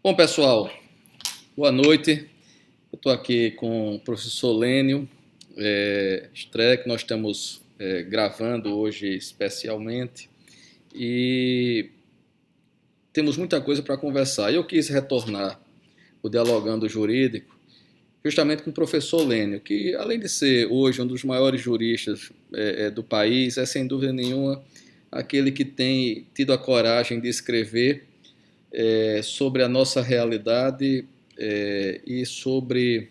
Bom, pessoal, boa noite. Eu estou aqui com o professor Lênio Streck, que nós estamos gravando hoje especialmente e temos muita coisa para conversar. Eu quis retornar o Dialogando Jurídico justamente com o professor Lênio, que além de ser hoje um dos maiores juristas do país, é sem dúvida nenhuma aquele que tem tido a coragem de escrever sobre a nossa realidade e sobre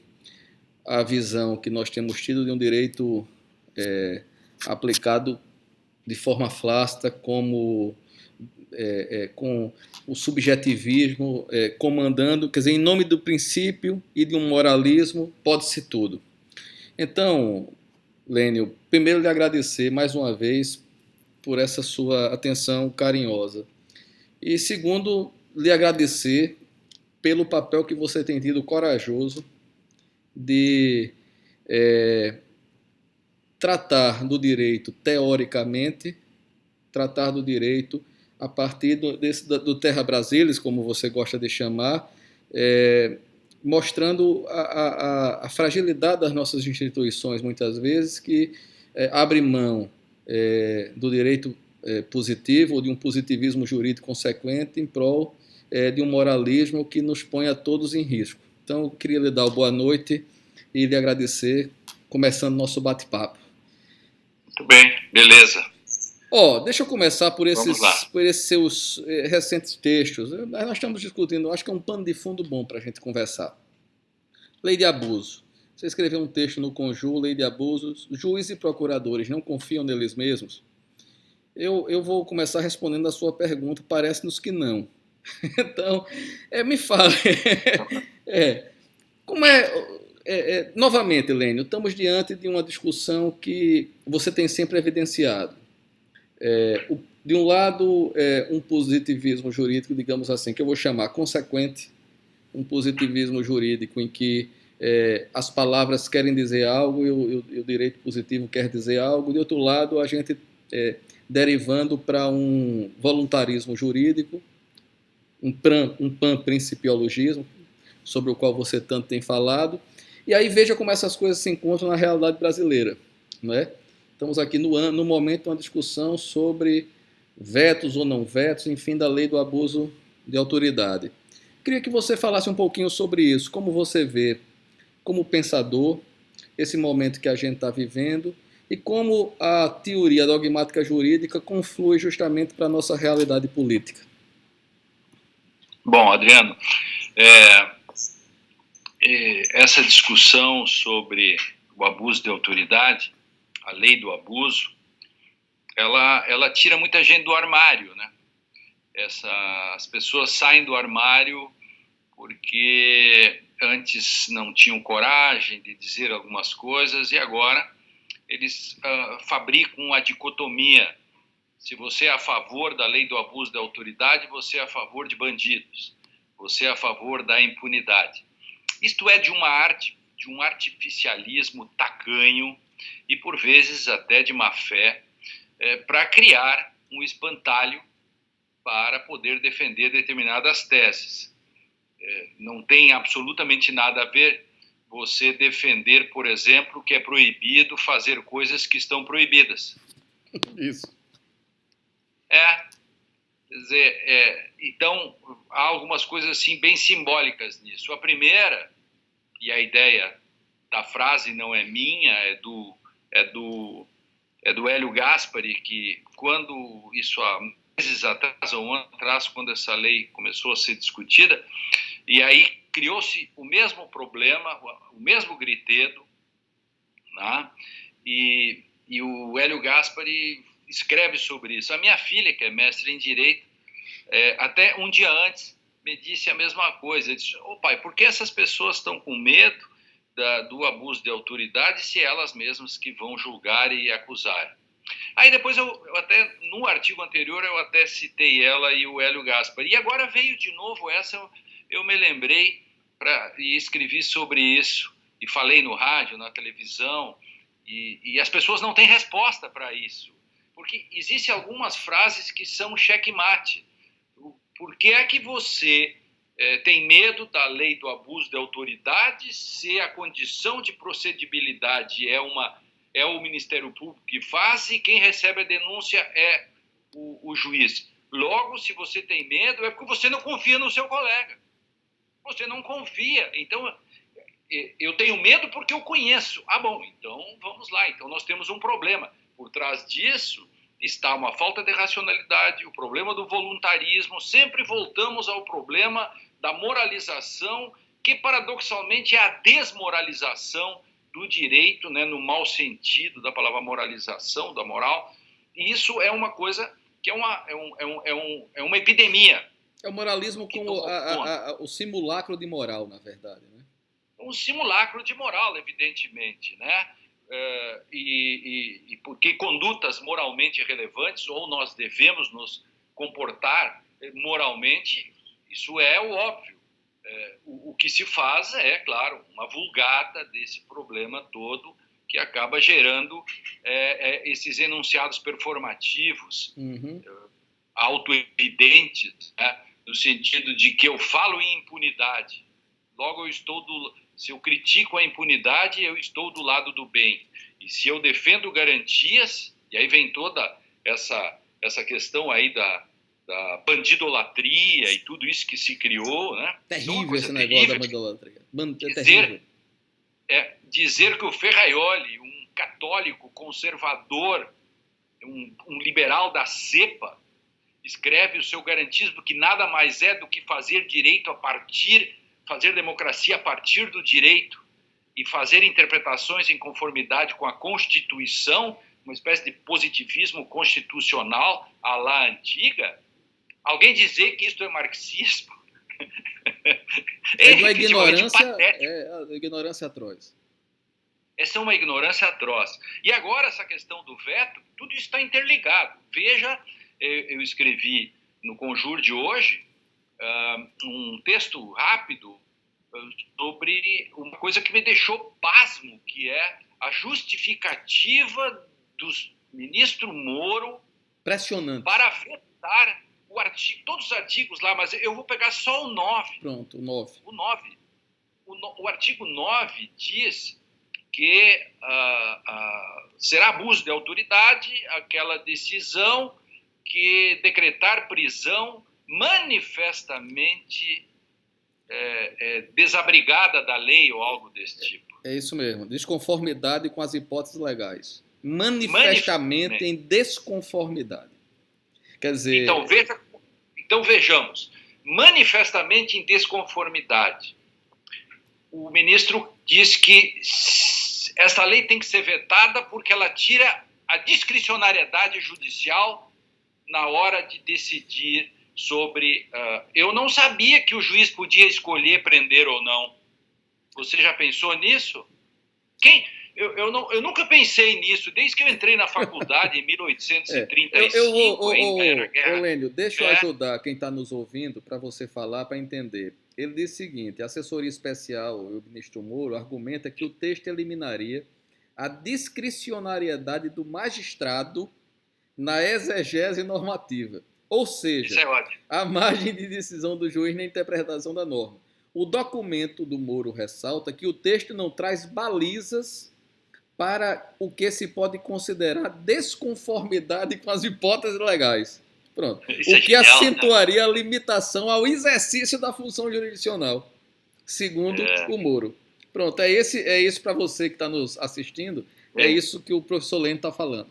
a visão que nós temos tido de um direito aplicado de forma flácida, com o subjetivismo comandando, quer dizer, em nome do princípio e de um moralismo, pode-se tudo. Então, Lênio, primeiro lhe agradecer mais uma vez por essa sua atenção carinhosa. E segundo, lhe agradecer pelo papel que você tem tido corajoso de tratar do direito teoricamente, tratar do direito a partir do Terra Brasilis, como você gosta de chamar, mostrando a fragilidade das nossas instituições, muitas vezes, que abre mão do direito positivo ou de um positivismo jurídico consequente em prol de um moralismo que nos põe a todos em risco. Então, eu queria lhe dar uma boa noite e lhe agradecer, começando nosso bate-papo. Muito bem, beleza. Deixa eu começar por esses seus recentes textos. Nós estamos discutindo, acho que é um pano de fundo bom para a gente conversar. Lei de abuso. Você escreveu um texto no Conjur, Lei de Abusos. Juízes e procuradores não confiam neles mesmos? Eu vou começar respondendo a sua pergunta. Parece-nos que não. Então, me fale. Como novamente, Lênio, estamos diante de uma discussão que você tem sempre evidenciado. De um lado, um positivismo jurídico, digamos assim, que eu vou chamar consequente, um positivismo jurídico em que as palavras querem dizer algo e o direito positivo quer dizer algo. De outro lado, a gente derivando para um voluntarismo jurídico, um panprincipiologismo, sobre o qual você tanto tem falado. E aí veja como essas coisas se encontram na realidade brasileira, não é? Estamos aqui no momento de uma discussão sobre vetos ou não vetos, enfim, da lei do abuso de autoridade. Queria que você falasse um pouquinho sobre isso, como você vê, como pensador, esse momento que a gente está vivendo e como a teoria dogmática jurídica conflui justamente para a nossa realidade política. Bom, Adriano, essa discussão sobre o abuso de autoridade, a lei do abuso, ela tira muita gente do armário, né? As pessoas saem do armário porque antes não tinham coragem de dizer algumas coisas e agora eles fabricam a dicotomia. Se você é a favor da lei do abuso de autoridade, você é a favor de bandidos. Você é a favor da impunidade. Isto é de um artificialismo tacanho e, por vezes, até de má fé, para criar um espantalho para poder defender determinadas teses. Não tem absolutamente nada a ver você defender, por exemplo, que é proibido fazer coisas que estão proibidas. Isso. Quer dizer, então, há algumas coisas assim bem simbólicas nisso. A primeira, e a ideia da frase não é minha, é do Hélio Gaspari, que quando isso há meses atrás, ou um ano atrás, quando essa lei começou a ser discutida, e aí criou-se o mesmo problema, o mesmo gritedo, né? E o Hélio Gaspari escreve sobre isso. A minha filha, que é mestre em Direito, até um dia antes me disse a mesma coisa. Eu disse, pai, por que essas pessoas estão com medo do abuso de autoridade se elas mesmas que vão julgar e acusar? Aí depois, até no artigo anterior, eu até citei ela e o Hélio Gaspari. E agora veio de novo essa, eu me lembrei e escrevi sobre isso. E falei no rádio, na televisão, e as pessoas não têm resposta para isso. Porque existem algumas frases que são checkmate. Por que é que você tem medo da lei do abuso de autoridade, se a condição de procedibilidade é o Ministério Público que faz, e quem recebe a denúncia é o juiz. Logo, se você tem medo, é porque você não confia no seu colega. Você não confia. Então, eu tenho medo porque eu conheço. Ah, bom, então vamos lá. Então nós temos um problema. Por trás disso está uma falta de racionalidade, o problema do voluntarismo. Sempre voltamos ao problema da moralização, que paradoxalmente é a desmoralização do direito, né, no mau sentido da palavra moralização, da moral. E isso é uma coisa que é uma epidemia. É o moralismo como o simulacro de moral, na verdade, né? Um simulacro de moral, evidentemente, né? E porque condutas moralmente relevantes, ou nós devemos nos comportar moralmente, isso é o óbvio. O que se faz é, claro, uma vulgata desse problema todo, que acaba gerando esses enunciados performativos, autoevidentes, né? No sentido de que eu falo em impunidade, logo se eu critico a impunidade, eu estou do lado do bem. E se eu defendo garantias, e aí vem toda essa questão aí da bandidolatria e tudo isso que se criou, né? Terrível esse negócio da bandidolatria. Dizer que o Ferraioli, um católico conservador, um liberal da cepa, escreve o seu garantismo, que nada mais é do que fazer democracia a partir do direito e fazer interpretações em conformidade com a Constituição, uma espécie de positivismo constitucional à la antiga. Alguém dizer que isto é marxismo é uma ignorância atroz. Essa é uma ignorância atroz. E agora essa questão do veto, tudo isso está interligado. Veja, eu escrevi no Conjur de hoje um texto rápido sobre uma coisa que me deixou pasmo, que é a justificativa do ministro Moro para vetar o artigo, todos os artigos lá, mas eu vou pegar só o 9. Pronto, o 9. O 9. O artigo 9 diz que será abuso de autoridade aquela decisão que decretar prisão manifestamente desabrigada da lei ou algo desse tipo. É isso mesmo, desconformidade com as hipóteses legais. Manifestamente em desconformidade. Quer dizer... Então vejamos, manifestamente em desconformidade. O ministro diz que essa lei tem que ser vetada porque ela tira a discricionariedade judicial na hora de decidir sobre... eu não sabia que o juiz podia escolher prender ou não. Você já pensou nisso? Eu nunca pensei nisso, desde que eu entrei na faculdade em 1835, Lênio, deixa eu ajudar quem está nos ouvindo para você falar, para entender. Ele diz o seguinte: a assessoria especial, o ministro Moro, argumenta que o texto eliminaria a discricionariedade do magistrado na exegese normativa. Ou seja, a margem de decisão do juiz na interpretação da norma. O documento do Moro ressalta que o texto não traz balizas para o que se pode considerar desconformidade com as hipóteses legais. Pronto. O que acentuaria a limitação ao exercício da função jurisdicional, segundo o Moro. Pronto, é isso para você que está nos assistindo, é isso que o professor Lênio está falando.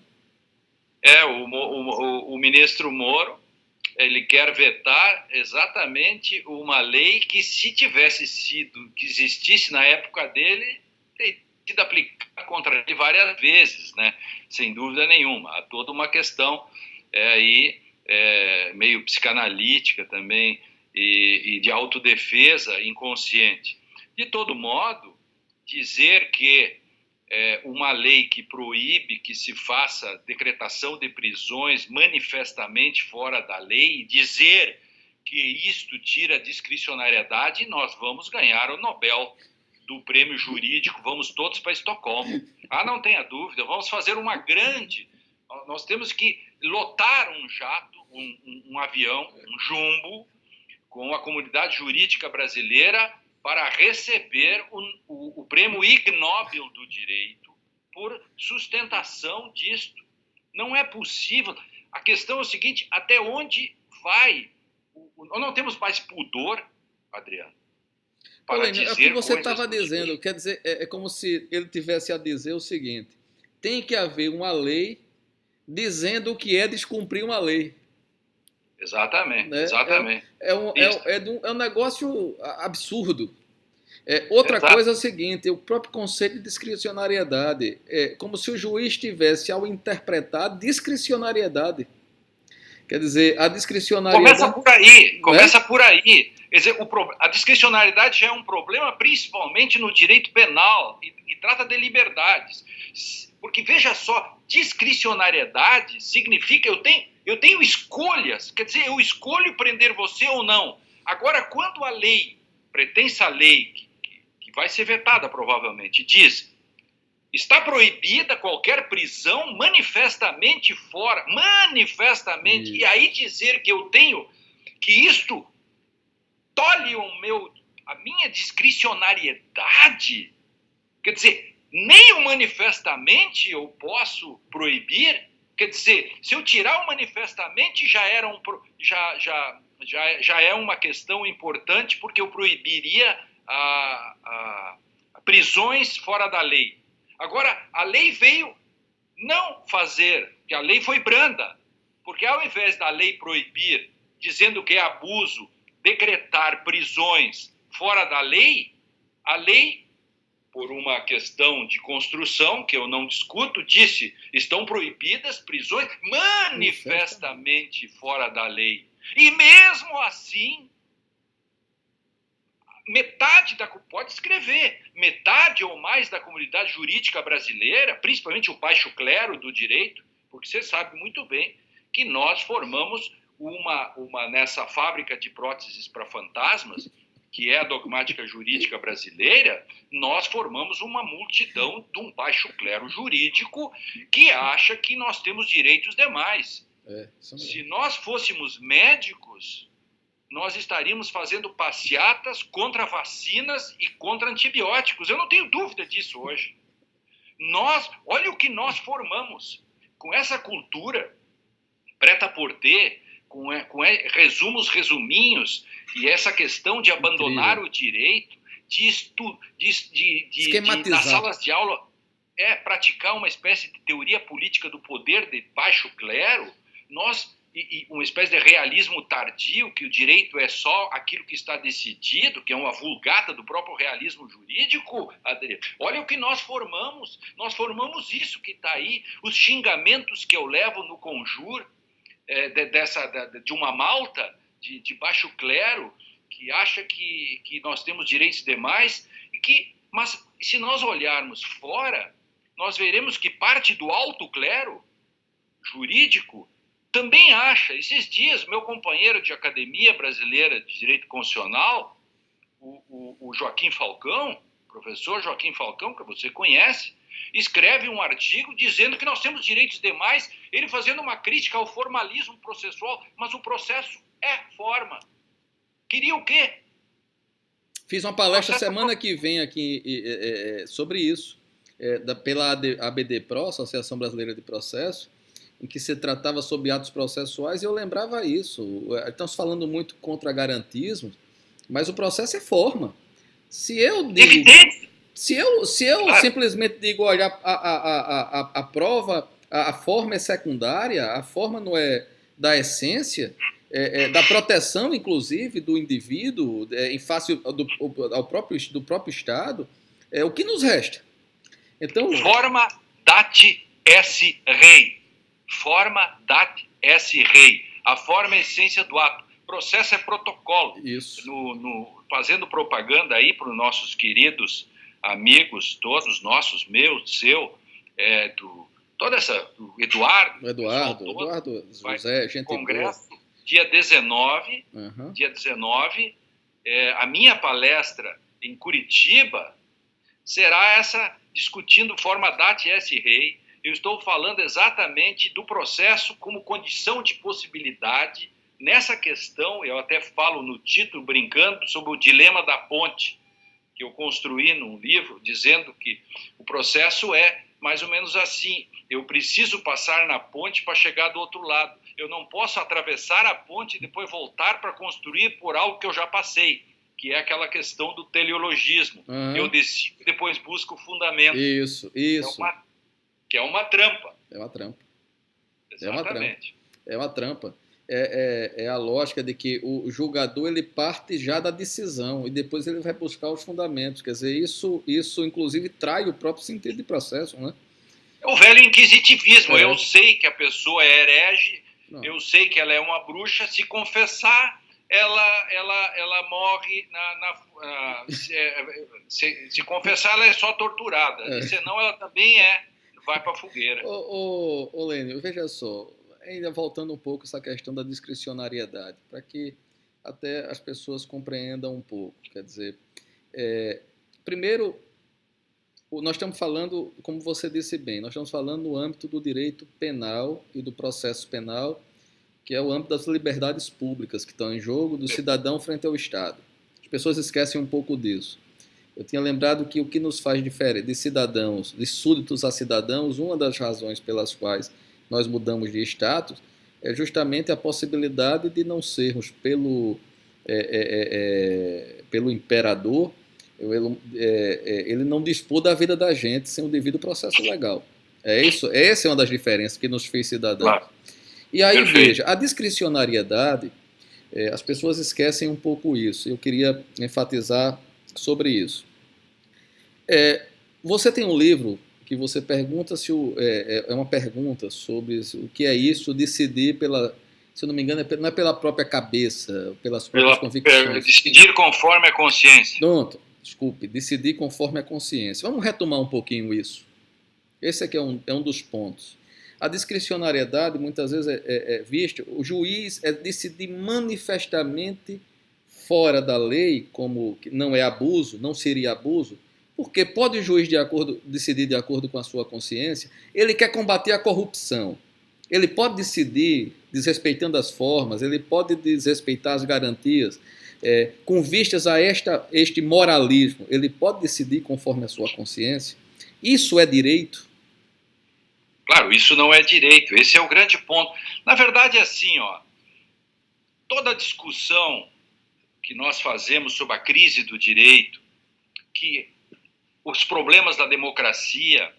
O ministro Moro, ele quer vetar exatamente uma lei que, se tivesse que existisse na época dele, teria sido aplicada contra ele várias vezes, né? Sem dúvida nenhuma. Há toda uma questão aí meio psicanalítica também e de autodefesa inconsciente. De todo modo, dizer que uma lei que proíbe que se faça decretação de prisões manifestamente fora da lei, e dizer que isto tira a discricionariedade, nós vamos ganhar o Nobel do prêmio jurídico, vamos todos para Estocolmo. Não tenha dúvida, vamos fazer uma grande... Nós temos que lotar um jato, um avião, um jumbo, com a comunidade jurídica brasileira para receber o prêmio Ig Nobel do direito por sustentação disto. Não é possível. A questão é o seguinte, até onde vai? Nós não temos mais pudor, Adriano, para Lênio, é o que dizer você coisas estava do dizendo, direito. quer dizer, é como se ele tivesse a dizer o seguinte: tem que haver uma lei dizendo o que é descumprir uma lei. Exatamente, Né? exatamente. É um negócio absurdo. Outra Exato. coisa é o seguinte: o próprio conceito de discricionariedade. É como se o juiz tivesse, ao interpretar, discricionariedade. Quer dizer, a discricionariedade... Começa por aí, começa né? por aí. Quer dizer, a discricionariedade já é um problema principalmente no direito penal e trata de liberdades. Porque, veja só, discricionariedade significa eu tenho escolhas, quer dizer, eu escolho prender você ou não. Agora, quando a lei, pretensa lei, que vai ser vetada provavelmente, diz... Está proibida qualquer prisão manifestamente fora, manifestamente, Isso. e aí dizer que eu tenho, que isto tolhe a minha discricionariedade, quer dizer, nem o manifestamente eu posso proibir, quer dizer, se eu tirar o manifestamente já é uma questão importante, porque eu proibiria prisões fora da lei. Agora, a lei veio não fazer, que a lei foi branda, porque ao invés da lei proibir, dizendo que é abuso, decretar prisões fora da lei, a lei, por uma questão de construção, que eu não discuto, disse, estão proibidas prisões manifestamente fora da lei. E mesmo assim... pode escrever, metade ou mais da comunidade jurídica brasileira, principalmente o baixo clero do direito, porque você sabe muito bem que nós formamos nessa fábrica de próteses para fantasmas, que é a dogmática jurídica brasileira, nós formamos uma multidão de um baixo clero jurídico que acha que nós temos direitos demais. Se nós fôssemos médicos... nós estaríamos fazendo passeatas contra vacinas e contra antibióticos. Eu não tenho dúvida disso hoje. Olha o que nós formamos. Com essa cultura prêt-à-porter, com resuminhos, e essa questão de abandonar o direito, nas salas de aula, praticar uma espécie de teoria política do poder de baixo clero, e uma espécie de realismo tardio, que o direito é só aquilo que está decidido, que é uma vulgata do próprio realismo jurídico, Adriano. Olha o que nós formamos. Nós formamos isso que está aí, os xingamentos que eu levo no Conjur, de uma malta de baixo clero, que acha que nós temos direitos demais, mas se nós olharmos fora, nós veremos que parte do alto clero jurídico também acha. Esses dias, meu companheiro de Academia Brasileira de Direito Constitucional, o Joaquim Falcão, professor Joaquim Falcão, que você conhece, escreve um artigo dizendo que nós temos direitos demais, ele fazendo uma crítica ao formalismo processual, mas o processo é forma. Queria o quê? Fiz uma palestra semana que vem aqui sobre isso, pela ABD-Pro, Associação Brasileira de Processo, em que se tratava sobre atos processuais, e eu lembrava isso. Estamos falando muito contra garantismo, mas o processo é forma. Se eu digo, se eu simplesmente digo, olha, a prova, a forma é secundária, a forma não é da essência, da proteção, inclusive, do indivíduo em face do próprio Estado, o que nos resta? Então, forma dati esse rei. Forma dat esse rei. A forma é a essência do ato. Processo é protocolo. Isso. Fazendo propaganda aí para os nossos queridos amigos, todos nossos, meu, seu, do Eduardo, José, gente congresso, boa. Dia 19, a minha palestra em Curitiba será essa, discutindo forma dati esse rei. Eu estou falando exatamente do processo como condição de possibilidade nessa questão, eu até falo no título, brincando, sobre o dilema da ponte, que eu construí num livro, dizendo que o processo é mais ou menos assim: eu preciso passar na ponte para chegar do outro lado. Eu não posso atravessar a ponte e depois voltar para construir por algo que eu já passei, que é aquela questão do teleologismo. Eu decido e depois busco o fundamento. Isso. Que é uma trampa. É uma trampa. Exatamente. É uma trampa. É a lógica de que o julgador ele parte já da decisão e depois ele vai buscar os fundamentos. Quer dizer, isso inclusive trai o próprio sentido de processo, né? É o velho inquisitivismo. Eu sei que a pessoa é herege, eu sei que ela é uma bruxa, se confessar, ela morre se confessar, ela é só torturada. E senão ela também vai para a fogueira. Ô Lênio, veja só, ainda voltando um pouco essa questão da discricionariedade, para que até as pessoas compreendam um pouco. Quer dizer, primeiro, nós estamos falando, como você disse bem, nós estamos falando no âmbito do direito penal e do processo penal, que é o âmbito das liberdades públicas que estão em jogo, do cidadão frente ao Estado. As pessoas esquecem um pouco disso. Eu tinha lembrado que o que nos faz diferente de cidadãos, de súditos a cidadãos, uma das razões pelas quais nós mudamos de status é justamente a possibilidade de não sermos pelo imperador, ele não dispor da vida da gente sem o devido processo legal. Essa é uma das diferenças que nos fez cidadãos. Claro. E aí, veja, a discricionariedade, as pessoas esquecem um pouco isso. Eu queria enfatizar sobre isso. Você tem um livro que você pergunta se é uma pergunta sobre o que é isso, decidir se eu não me engano, não é pela própria cabeça, pelas próprias convicções. Decidir conforme a consciência. Pronto, desculpe, decidir conforme a consciência. Vamos retomar um pouquinho isso. Esse aqui é um dos pontos. A discricionariedade muitas vezes é vista, o juiz decidir manifestamente fora da lei, como não é abuso, não seria abuso, porque pode o juiz decidir de acordo com a sua consciência, ele quer combater a corrupção, ele pode decidir desrespeitando as formas, ele pode desrespeitar as garantias, com vistas a este moralismo, ele pode decidir conforme a sua consciência. Isso é direito? Claro, isso não é direito, esse é o grande ponto. Na verdade é assim, toda discussão que nós fazemos sobre a crise do direito, que os problemas da democracia,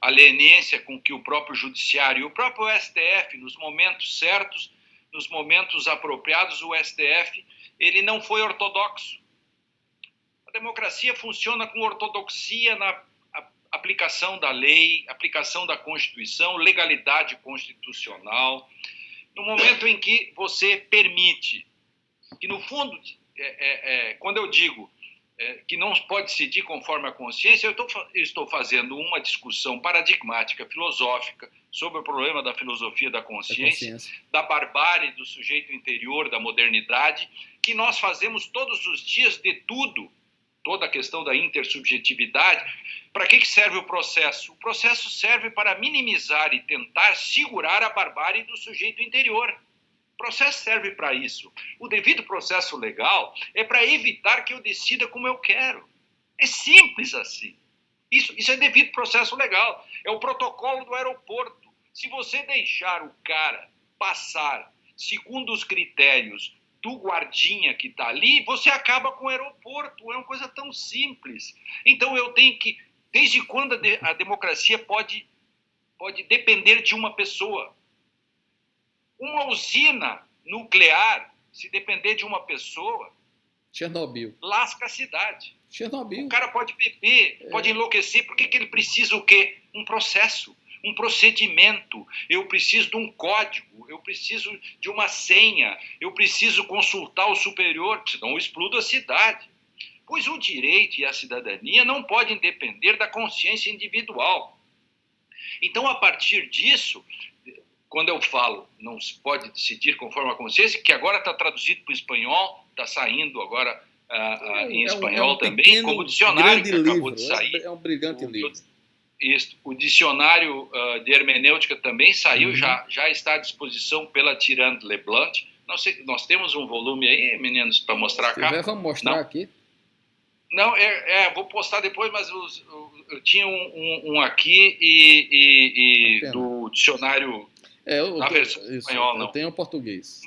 a leniência com que o próprio judiciário e o próprio STF, nos momentos certos, nos momentos apropriados, o STF, ele não foi ortodoxo. A democracia funciona com ortodoxia na aplicação da lei, aplicação da Constituição, legalidade constitucional. No momento em que você permite, que no fundo, quando eu digo que não pode decidir conforme a consciência, eu estou fazendo uma discussão paradigmática, filosófica, sobre o problema da filosofia da consciência, da barbárie do sujeito interior, da modernidade, que nós fazemos todos os dias de tudo, toda a questão da intersubjetividade. Para que serve o processo? O processo serve para minimizar e tentar segurar a barbárie do sujeito interior. O processo serve para isso. O devido processo legal é para evitar que eu decida como eu quero. É simples assim. Isso é devido processo legal. É o protocolo do aeroporto. Se você deixar o cara passar segundo os critérios do guardinha que está ali, você acaba com o aeroporto. É uma coisa tão simples. Então eu tenho que... Desde quando a democracia pode depender de uma pessoa? Uma usina nuclear, se depender de uma pessoa, Chernobyl, lasca a cidade. Chernobyl. O cara pode beber, pode enlouquecer. Por que ele precisa o quê? Um processo, um procedimento. Eu preciso de um código, eu preciso de uma senha, eu preciso consultar o superior, senão eu explodo a cidade. Pois o direito e a cidadania não podem depender da consciência individual. Então, a partir disso, quando eu falo não se pode decidir conforme a consciência, que agora está traduzido para o espanhol, está saindo agora em espanhol também, como dicionário que acabou de sair. É um brilhante livro. O dicionário de hermenêutica também saiu, já está à disposição pela Tirante Leblanc, Não sei, nós temos um volume aí, meninos, para mostrar Se cá? tiver, vamos mostrar aqui. Não, vou postar depois, mas eu tinha um aqui e do dicionário na versão espanhola, não. Eu tenho português.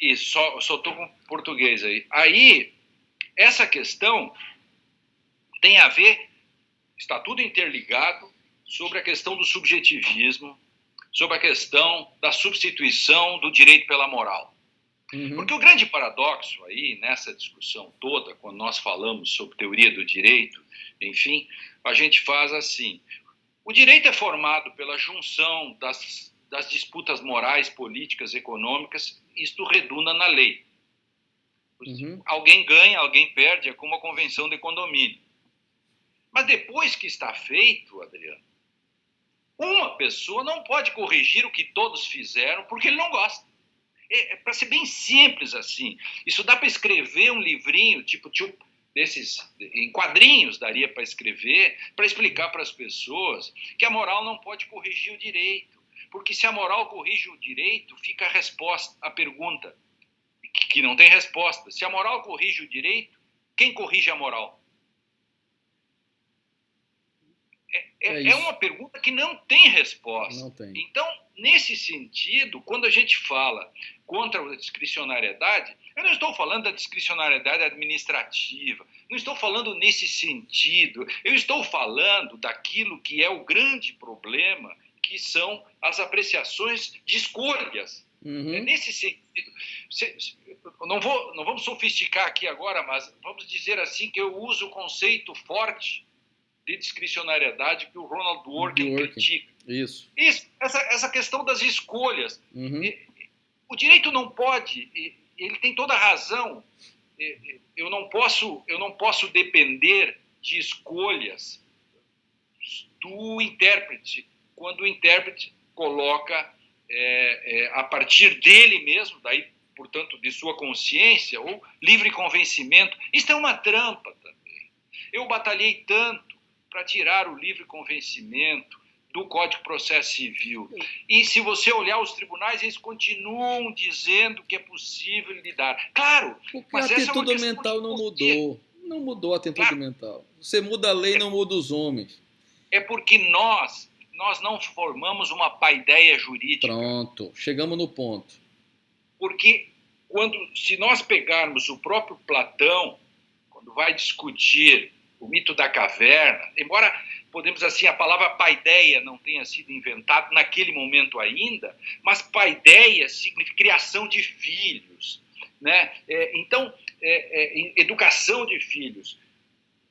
E só estou com português aí. Aí, essa questão tem a ver, está tudo interligado, sobre a questão do subjetivismo, sobre a questão da substituição do direito pela moral. Porque o grande paradoxo aí, nessa discussão toda, quando nós falamos sobre teoria do direito, enfim, a gente faz assim. O direito é formado pela junção das disputas morais, políticas, econômicas, isto redunda na lei. Alguém ganha, alguém perde, é como a convenção de condomínio. Mas depois que está feito, Adriano, uma pessoa não pode corrigir o que todos fizeram porque ele não gosta. É para ser bem simples assim. Isso dá para escrever um livrinho, tipo desses, em quadrinhos daria para escrever, para explicar para as pessoas que a moral não pode corrigir o direito. Porque se a moral corrige o direito, fica a resposta, a pergunta, que não tem resposta. Se a moral corrige o direito, quem corrige a moral? É uma pergunta que não tem resposta. Não tem. Então, nesse sentido, quando a gente fala contra a discricionariedade, eu não estou falando da discricionariedade administrativa, não estou falando nesse sentido, eu estou falando daquilo que é o grande problema, que são as apreciações de escolhas. É nesse sentido. Não vamos sofisticar aqui agora, mas vamos dizer assim que eu uso o conceito forte de discricionariedade que o Ronald Dworkin critica. Isso. Essa questão das escolhas. O direito não pode, ele tem toda a razão, eu não posso depender de escolhas do intérprete, quando o intérprete coloca a partir dele mesmo, daí, portanto, de sua consciência, ou livre convencimento. Isso é uma trampa também. Eu batalhei tanto para tirar o livre convencimento do Código de Processo Civil. E se você olhar os tribunais, eles continuam dizendo que é possível lidar. Claro, porque mas a atitude mental não mudou. Não mudou a atitude mental. Você muda a lei, não muda os homens. É porque nós não formamos uma paideia jurídica. Pronto, chegamos no ponto. Porque se nós pegarmos o próprio Platão, quando vai discutir o mito da caverna, embora, podemos assim, a palavra paideia não tenha sido inventada naquele momento ainda, mas paideia significa criação de filhos, né? Então, educação de filhos.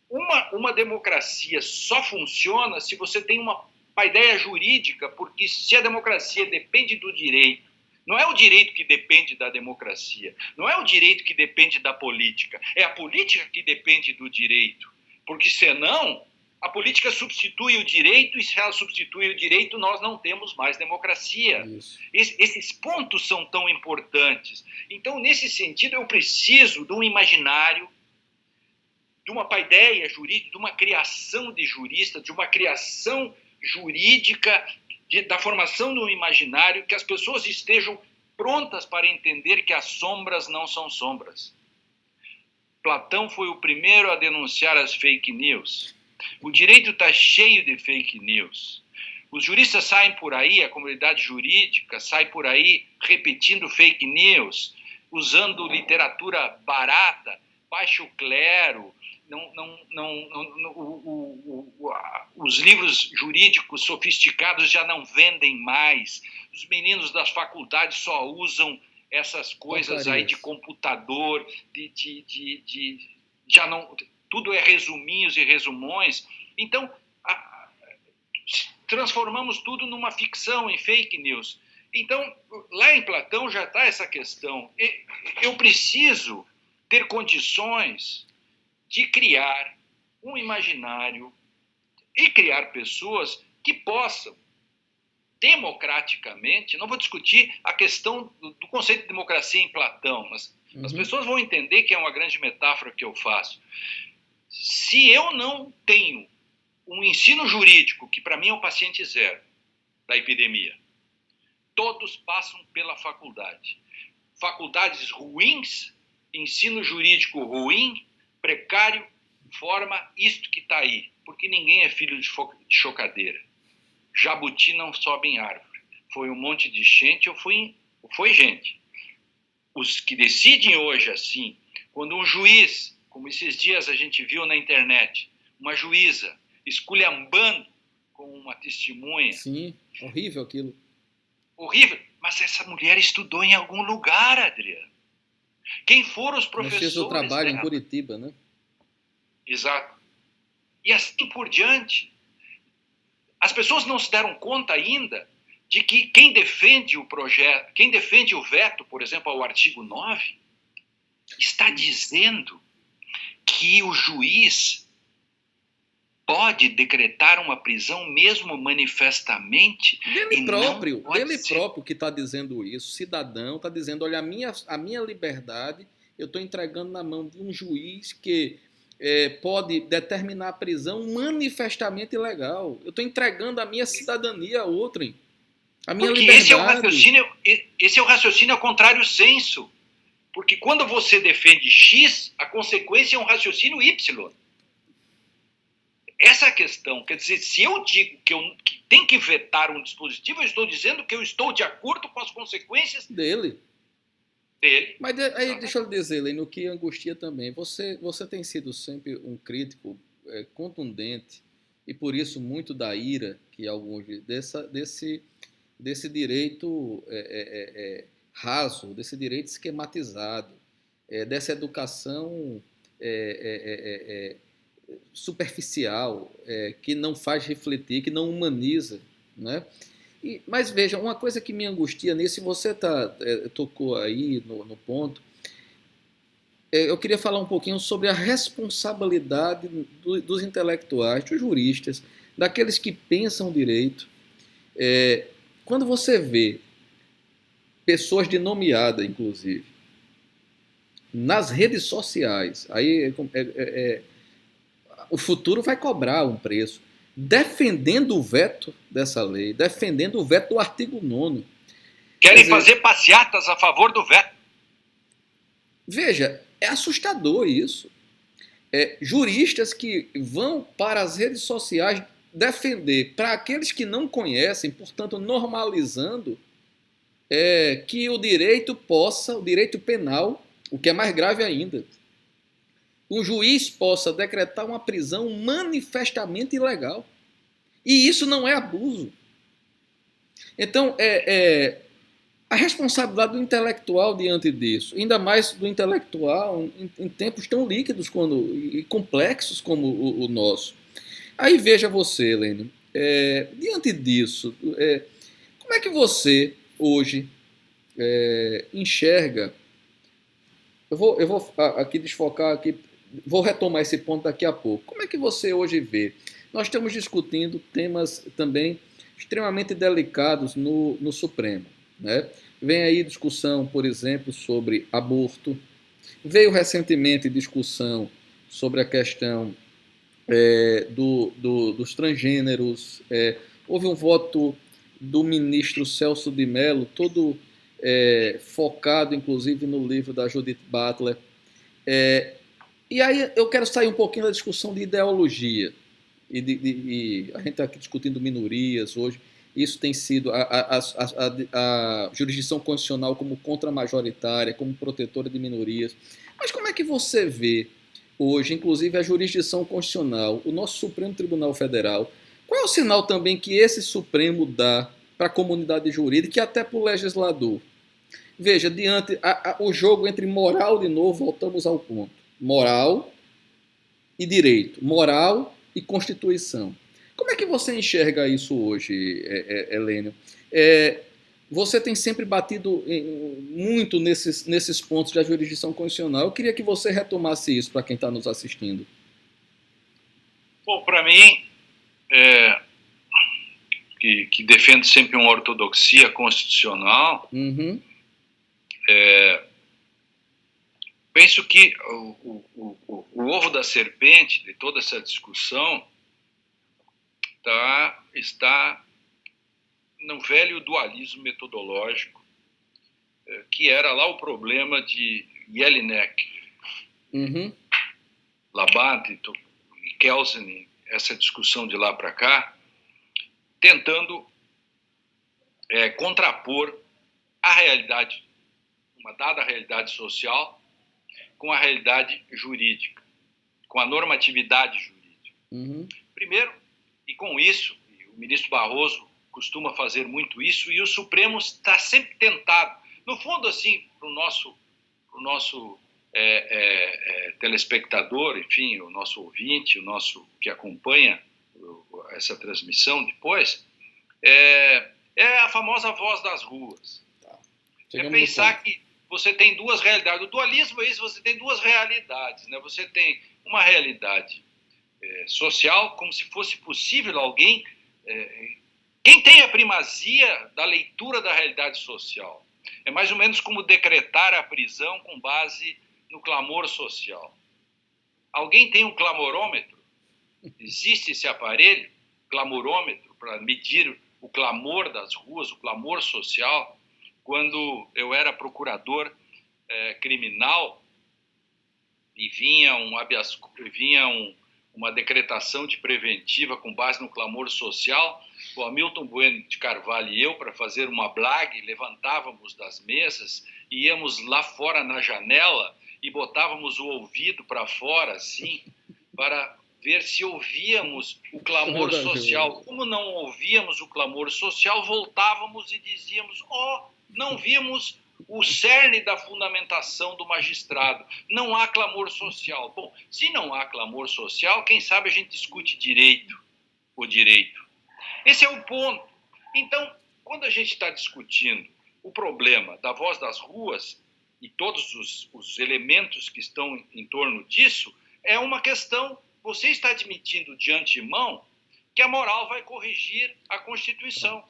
Uma democracia só funciona se você tem uma paideia jurídica, porque se a democracia depende do direito, não é o direito que depende da democracia, não é o direito que depende da política, é a política que depende do direito. Porque, senão, a política substitui o direito, e se ela substitui o direito, nós não temos mais democracia. Esses pontos são tão importantes. Então, nesse sentido, eu preciso de um imaginário, de uma paideia jurídica, de uma criação de jurista, de uma criação jurídica, da formação de um imaginário, que as pessoas estejam prontas para entender que as sombras não são sombras. Platão foi o primeiro a denunciar as fake news. O direito está cheio de fake news. Os juristas saem por aí, a comunidade jurídica sai por aí repetindo fake news, usando literatura barata, baixo clero. Os livros jurídicos sofisticados já não vendem mais. Os meninos das faculdades só usam essas coisas aí de computador, já não, tudo é resuminhos e resumões. Então, transformamos tudo numa ficção, em fake news. Então, lá em Platão já está essa questão. Eu preciso ter condições de criar um imaginário e criar pessoas que possam democraticamente, não vou discutir a questão do conceito de democracia em Platão, mas as pessoas vão entender que é uma grande metáfora que eu faço. Se eu não tenho um ensino jurídico, que para mim é o paciente zero da epidemia, todos passam pela faculdade. faculdades ruins, ensino jurídico ruim, precário, forma isto que está aí. Porque ninguém é filho de chocadeira. Jabuti não sobe em árvore. Foi um monte de gente ou foi gente. Os que decidem hoje assim, quando um juiz, como esses dias a gente viu na internet, uma juíza esculhambando com uma testemunha. Sim, horrível aquilo. Horrível. Mas essa mulher estudou em algum lugar, Adriano. Quem foram os professores? Não fez o trabalho dela? Em Curitiba, né? Exato. E assim por diante. As pessoas não se deram conta ainda de que quem defende o projeto, quem defende o veto, por exemplo, ao artigo 9, está dizendo que o juiz pode decretar uma prisão mesmo manifestamente. Dele próprio que está dizendo isso. Cidadão está dizendo, olha, a minha liberdade eu estou entregando na mão de um juiz que pode determinar a prisão manifestamente ilegal. Eu estou entregando a minha cidadania a outrem. A minha liberdade. Esse é o raciocínio ao contrário senso. Porque quando você defende X, a consequência é um raciocínio Y. Essa é a questão. Quer dizer, se eu digo que tem que vetar um dispositivo, eu estou dizendo que eu estou de acordo com as consequências dele. Mas aí, deixa eu dizer, Lênio, o que angustia também. Você tem sido sempre um crítico contundente e, por isso, muito da ira que alguns desse direito raso, desse direito esquematizado, dessa educação superficial, que não faz refletir, que não humaniza, né? Mas veja, uma coisa que me angustia nisso, e você tocou aí no ponto, eu queria falar um pouquinho sobre a responsabilidade dos intelectuais, dos juristas, daqueles que pensam direito. Quando você vê pessoas de nomeada, inclusive, nas redes sociais, aí o futuro vai cobrar um preço, defendendo o veto dessa lei, defendendo o veto do artigo 9º. Querem fazer passeatas a favor do veto. Veja, é assustador isso. Juristas que vão para as redes sociais defender, para aqueles que não conhecem, portanto, normalizando que o direito penal, o que é mais grave ainda, um juiz possa decretar uma prisão manifestamente ilegal. E isso não é abuso. Então, a responsabilidade do intelectual diante disso, ainda mais do intelectual em tempos tão líquidos e complexos como o nosso. Aí veja você, Lênio, diante disso, como é que você hoje enxerga? Eu vou aqui desfocar aqui. Vou retomar esse ponto daqui a pouco. Como é que você hoje vê? Nós estamos discutindo temas também extremamente delicados no Supremo, né? Vem aí discussão, por exemplo, sobre aborto. Veio recentemente discussão sobre a questão dos transgêneros. Houve um voto do ministro Celso de Mello, todo focado, inclusive, no livro da Judith Butler. E aí eu quero sair um pouquinho da discussão de ideologia. E a gente está aqui discutindo minorias hoje. Isso tem sido a jurisdição constitucional como contramajoritária, como protetora de minorias. Mas como é que você vê hoje, inclusive, a jurisdição constitucional, o nosso Supremo Tribunal Federal? Qual é o sinal também que esse Supremo dá para a comunidade jurídica e até para o legislador? Veja, diante o jogo entre moral, de novo, voltamos ao ponto. Moral e direito, moral e Constituição. Como é que você enxerga isso hoje, Helênio? Você tem sempre batido muito nesses pontos da jurisdição constitucional. Eu queria que você retomasse isso para quem está nos assistindo. Bom, para mim, que defendo sempre uma ortodoxia constitucional, penso que o ovo da serpente de toda essa discussão está no velho dualismo metodológico que era lá o problema de Jelinek, Labat e Kelsen, essa discussão de lá para cá, tentando contrapor a realidade, uma dada realidade social, com a realidade jurídica, com a normatividade jurídica. Primeiro, e com isso, o ministro Barroso costuma fazer muito isso, e o Supremo está sempre tentado. No fundo, assim, para o nosso telespectador, enfim, o nosso ouvinte, o nosso que acompanha essa transmissão depois, é a famosa voz das ruas. É pensar que você tem duas realidades. O dualismo é isso, você tem duas realidades, né? Você tem uma realidade social, como se fosse possível alguém... quem tem a primazia da leitura da realidade social? É mais ou menos como decretar a prisão com base no clamor social. Alguém tem um clamorômetro? Existe esse aparelho, clamorômetro, para medir o clamor das ruas, o clamor social? Quando eu era procurador criminal e vinha uma decretação de preventiva com base no clamor social, o Hamilton Bueno de Carvalho e eu, para fazer uma blague, levantávamos das mesas e íamos lá fora na janela e botávamos o ouvido para fora, assim, para ver se ouvíamos o clamor social. Como não ouvíamos o clamor social, voltávamos e dizíamos: não víamos o cerne da fundamentação do magistrado. Não há clamor social. Bom, se não há clamor social, quem sabe a gente discute o direito. Esse é o ponto. Então, quando a gente está discutindo o problema da voz das ruas e todos os elementos que estão em torno disso, é uma questão, você está admitindo de antemão que a moral vai corrigir a Constituição.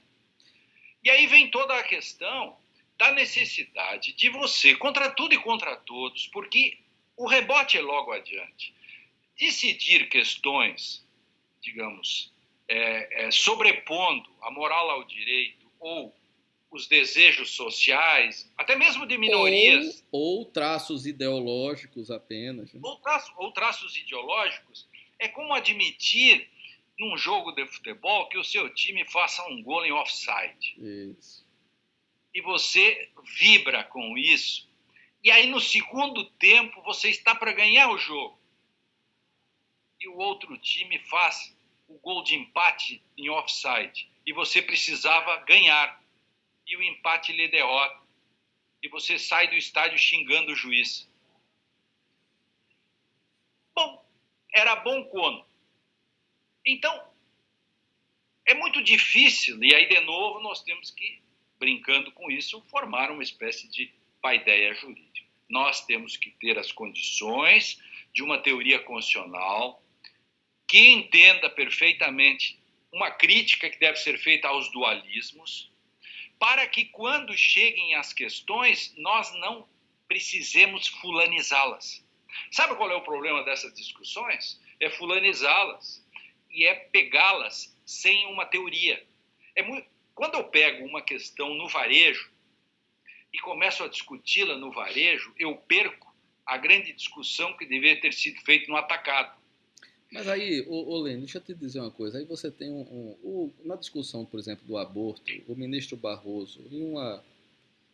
E aí vem toda a questão da necessidade de você, contra tudo e contra todos, porque o rebote é logo adiante, decidir questões, digamos, sobrepondo a moral ao direito ou os desejos sociais, até mesmo de minorias. Ou traços ideológicos apenas. Né? Ou traços ideológicos, é como admitir num jogo de futebol que o seu time faça um gol em offside. Isso. E você vibra com isso. E aí, no segundo tempo, você está para ganhar o jogo. E o outro time faz o gol de empate em offside. E você precisava ganhar. E o empate lhe derrota. E você sai do estádio xingando o juiz. Bom, era bom quando? Então, é muito difícil. E aí, de novo, nós temos que, brincando com isso, formar uma espécie de paideia jurídica. Nós temos que ter as condições de uma teoria constitucional que entenda perfeitamente uma crítica que deve ser feita aos dualismos, para que, quando cheguem as questões, nós não precisemos fulanizá-las. Sabe qual é o problema dessas discussões? É fulanizá-las e é pegá-las sem uma teoria. Quando eu pego uma questão no varejo e começo a discuti-la no varejo, eu perco a grande discussão que deveria ter sido feita no atacado. Mas aí, Lênin, deixa eu te dizer uma coisa. Aí você tem na discussão, por exemplo, do aborto, o ministro Barroso,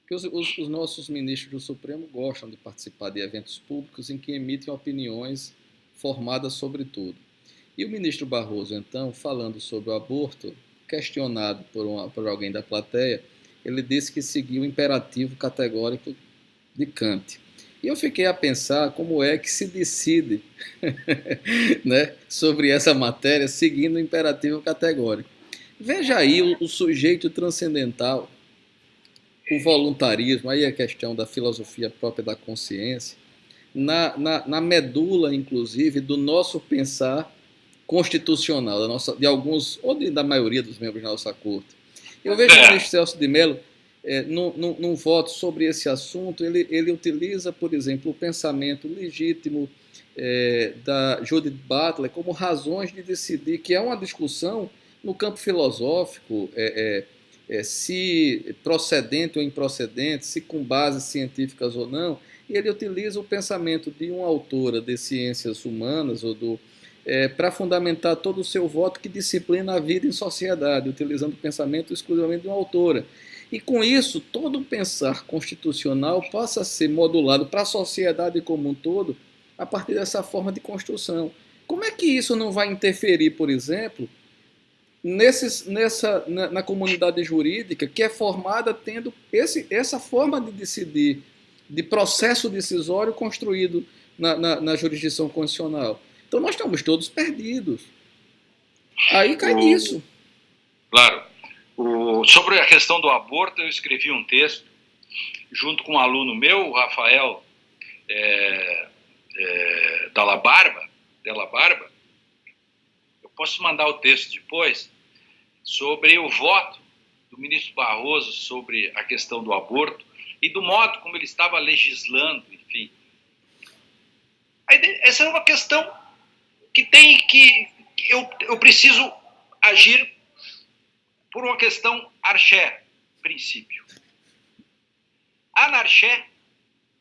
que os nossos ministros do Supremo gostam de participar de eventos públicos em que emitem opiniões formadas sobre tudo. E o ministro Barroso, então, falando sobre o aborto, questionado por alguém da plateia, ele disse que seguiu o imperativo categórico de Kant. E eu fiquei a pensar como é que se decide né, sobre essa matéria seguindo o imperativo categórico. Veja aí o sujeito transcendental, o voluntarismo, aí a questão da filosofia própria da consciência, na medula, inclusive, do nosso pensar constitucional, de alguns, ou da maioria dos membros da nossa corte. Eu vejo o ministro Celso de Mello, num voto sobre esse assunto, ele utiliza, por exemplo, o pensamento legítimo da Judith Butler como razões de decidir, que é uma discussão no campo filosófico, se procedente ou improcedente, se com bases científicas ou não, e ele utiliza o pensamento de uma autora de ciências humanas ou para fundamentar todo o seu voto que disciplina a vida em sociedade, utilizando o pensamento exclusivamente de uma autora. E com isso, todo o pensar constitucional passa a ser modulado para a sociedade como um todo a partir dessa forma de construção. Como é que isso não vai interferir, por exemplo, na comunidade jurídica que é formada tendo essa forma de decidir, de processo decisório construído na jurisdição constitucional? Então nós estamos todos perdidos. Aí cai nisso. Claro. Sobre a questão do aborto, eu escrevi um texto junto com um aluno meu, o Rafael Della Barba. Eu posso mandar o texto depois, sobre o voto do ministro Barroso sobre a questão do aborto e do modo como ele estava legislando, enfim. Essa é uma questão que eu preciso agir por uma questão arché, princípio. Anarché,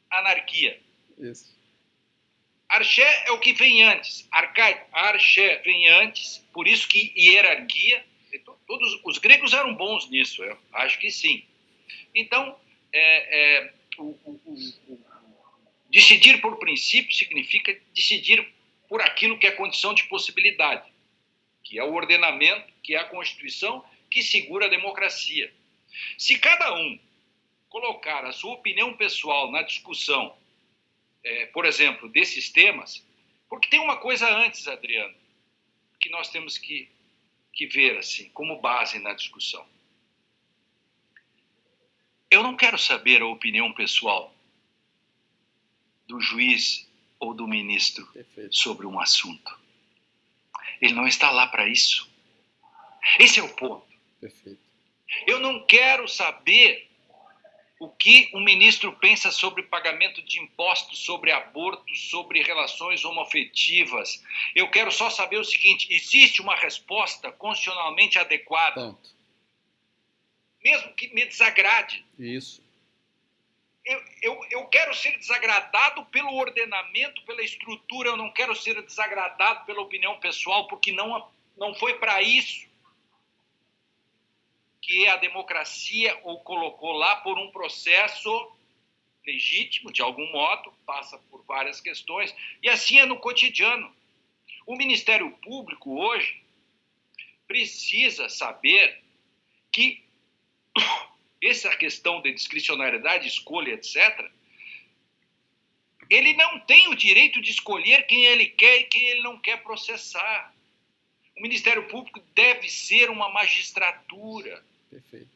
anarquia. Isso. Arché é o que vem antes, arcaico. Arché vem antes, por isso que hierarquia. Todos os gregos eram bons nisso, eu acho que sim. Então, decidir por princípio significa decidir por aquilo que é condição de possibilidade, que é o ordenamento, que é a Constituição, que segura a democracia. Se cada um colocar a sua opinião pessoal na discussão, por exemplo, desses temas, porque tem uma coisa antes, Adriano, que nós temos que ver assim, como base na discussão. Eu não quero saber a opinião pessoal do juiz ou do ministro sobre um assunto. Ele não está lá para isso. Esse é o ponto. Perfeito. Eu não quero saber o que o ministro pensa sobre pagamento de impostos, sobre aborto, sobre relações homoafetivas. Eu quero só saber o seguinte: existe uma resposta constitucionalmente adequada. Ponto. Mesmo que me desagrade. Isso. Eu quero ser desagradado pelo ordenamento, pela estrutura, eu não quero ser desagradado pela opinião pessoal, porque não foi para isso que a democracia o colocou lá por um processo legítimo, de algum modo, passa por várias questões, e assim é no cotidiano. O Ministério Público hoje precisa saber que essa questão de discricionariedade, escolha, etc., ele não tem o direito de escolher quem ele quer e quem ele não quer processar. O Ministério Público deve ser uma magistratura. Perfeito.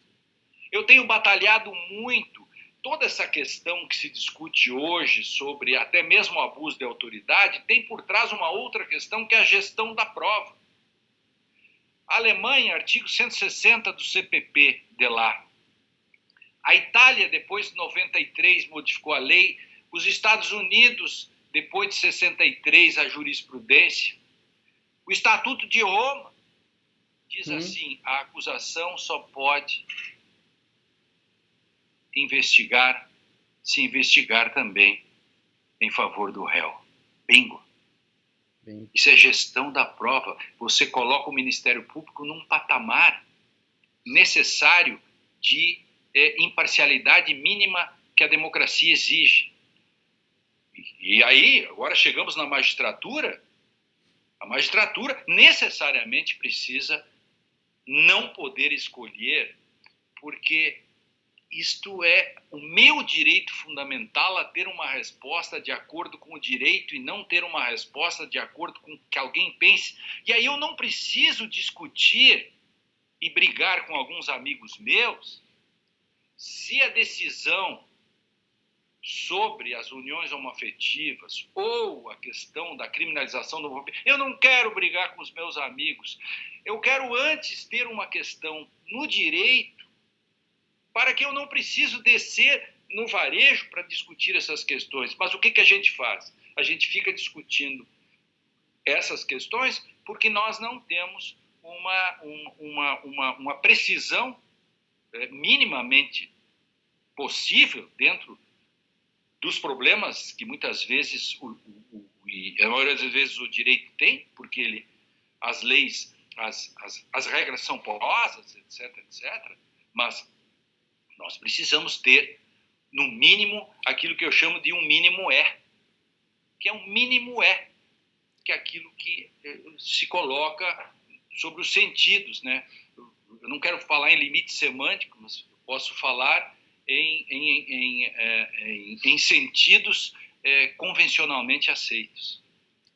Eu tenho batalhado muito toda essa questão que se discute hoje sobre até mesmo o abuso de autoridade, tem por trás uma outra questão que é a gestão da prova. A Alemanha, artigo 160 do CPP de lá. A Itália, depois de 93, modificou a lei. Os Estados Unidos, depois de 63, a jurisprudência. O Estatuto de Roma diz assim: a acusação só pode investigar se investigar também em favor do réu. Bingo. Isso é gestão da prova. Você coloca o Ministério Público num patamar necessário de imparcialidade mínima que a democracia exige. E aí, agora chegamos na magistratura. A magistratura necessariamente precisa não poder escolher, porque isto é o meu direito fundamental a ter uma resposta de acordo com o direito e não ter uma resposta de acordo com o que alguém pense. E aí eu não preciso discutir e brigar com alguns amigos meus se a decisão sobre as uniões homoafetivas ou a questão da criminalização do homofobia. Eu não quero brigar com os meus amigos. Eu quero antes ter uma questão no direito para que eu não preciso descer no varejo para discutir essas questões. Mas o que a gente faz? A gente fica discutindo essas questões porque nós não temos uma precisão minimamente possível dentro dos problemas que muitas vezes, e a maioria das vezes o direito tem, porque as leis, as regras são porosas, etc, etc, mas nós precisamos ter, no mínimo, aquilo que eu chamo de um mínimo que é um mínimo que é aquilo que se coloca sobre os sentidos, né? Eu não quero falar em limite semântico, mas eu posso falar em sentidos convencionalmente aceitos.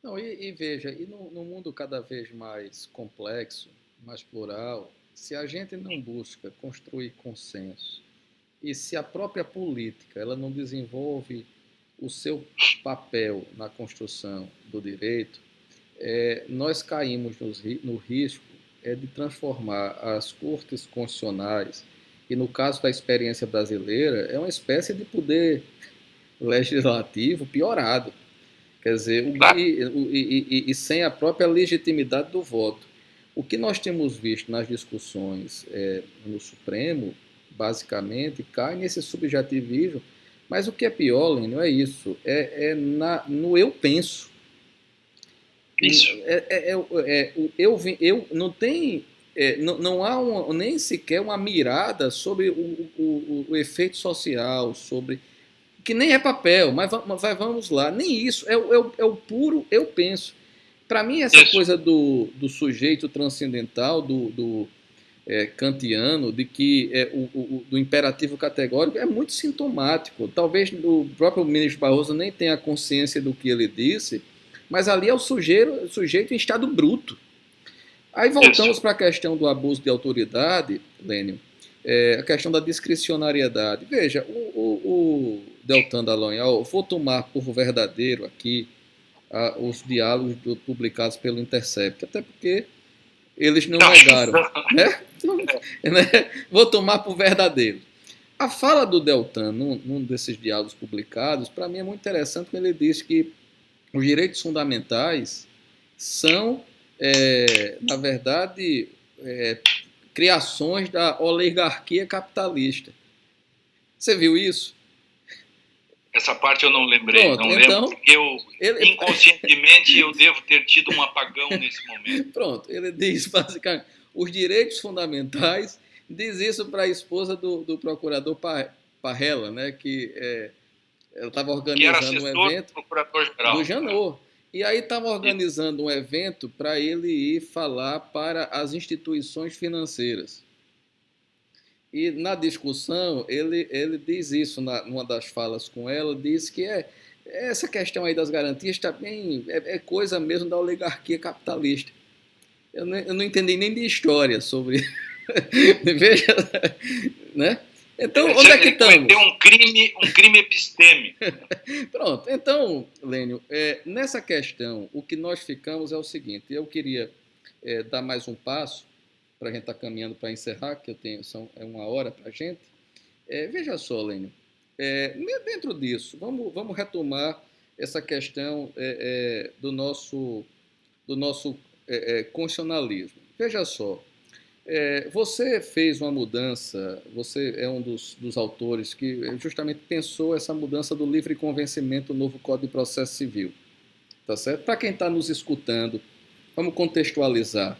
Não, e veja, no mundo cada vez mais complexo, mais plural, se a gente não busca construir consenso e se a própria política ela não desenvolve o seu papel na construção do direito, nós caímos no risco de transformar as cortes constitucionais, e no caso da experiência brasileira, é uma espécie de poder legislativo piorado. Quer dizer, e sem a própria legitimidade do voto. O que nós temos visto nas discussões no Supremo, basicamente, cai nesse subjetivismo, mas o que é pior, Lênio, é isso, no eu penso. Isso. Eu não tem, não há nem sequer uma mirada sobre o efeito social, sobre que nem é papel, mas vamos lá, nem isso, é o puro eu penso. Para mim, essa coisa do sujeito transcendental, do kantiano, de que do imperativo categórico, é muito sintomático. Talvez o próprio ministro Barroso nem tenha consciência do que ele disse, mas ali é o sujeito em estado bruto. Aí voltamos para a questão do abuso de autoridade, Lênio, a questão da discricionariedade. Veja, o Deltan Dallagnol, vou tomar por verdadeiro aqui os diálogos publicados pelo Intercept, até porque eles não negaram. Né? Vou tomar por verdadeiro. A fala do Deltan, num desses diálogos publicados, para mim é muito interessante, porque ele diz que os direitos fundamentais são, na verdade, criações da oligarquia capitalista. Você viu isso? Essa parte eu não lembrei. Pronto, não então, lembro, porque inconscientemente eu devo ter tido um apagão nesse momento. Pronto, ele diz basicamente, os direitos fundamentais, diz isso para a esposa do procurador Parrella, né, que ela estava organizando um evento do Janot. E aí estava organizando um evento para ele ir falar para as instituições financeiras. E na discussão, ele diz isso, numa das falas com ela, diz que essa questão aí das garantias também é coisa mesmo da oligarquia capitalista. Eu não entendi nem de história sobre... Veja, né? Então, onde é que estamos? Tem um crime epistêmico. Pronto, então, Lênio, nessa questão, o que nós ficamos é o seguinte, eu queria dar mais um passo, para a gente estar caminhando para encerrar, que é 1 hora para a gente. Veja só, Lênio, dentro disso, vamos retomar essa questão do nosso constitucionalismo. Veja só, você fez uma mudança, você é um dos autores que justamente pensou essa mudança do livre convencimento do novo Código de Processo Civil. Tá certo? Para quem está nos escutando, vamos contextualizar.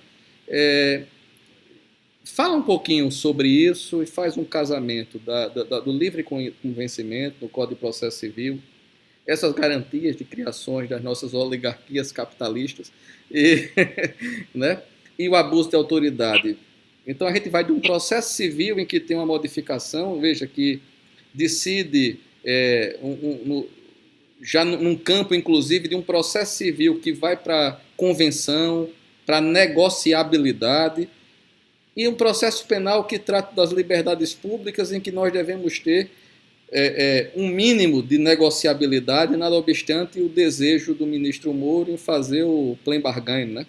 Fala um pouquinho sobre isso e faz um casamento do livre convencimento do Código de Processo Civil, essas garantias de criações das nossas oligarquias capitalistas né, e o abuso de autoridade. Então a gente vai de um processo civil em que tem uma modificação, veja, que decide já num campo, inclusive, de um processo civil que vai para convenção, para negociabilidade, e um processo penal que trata das liberdades públicas, em que nós devemos ter um mínimo de negociabilidade, nada obstante o desejo do ministro Moro em fazer o plain bargain, né?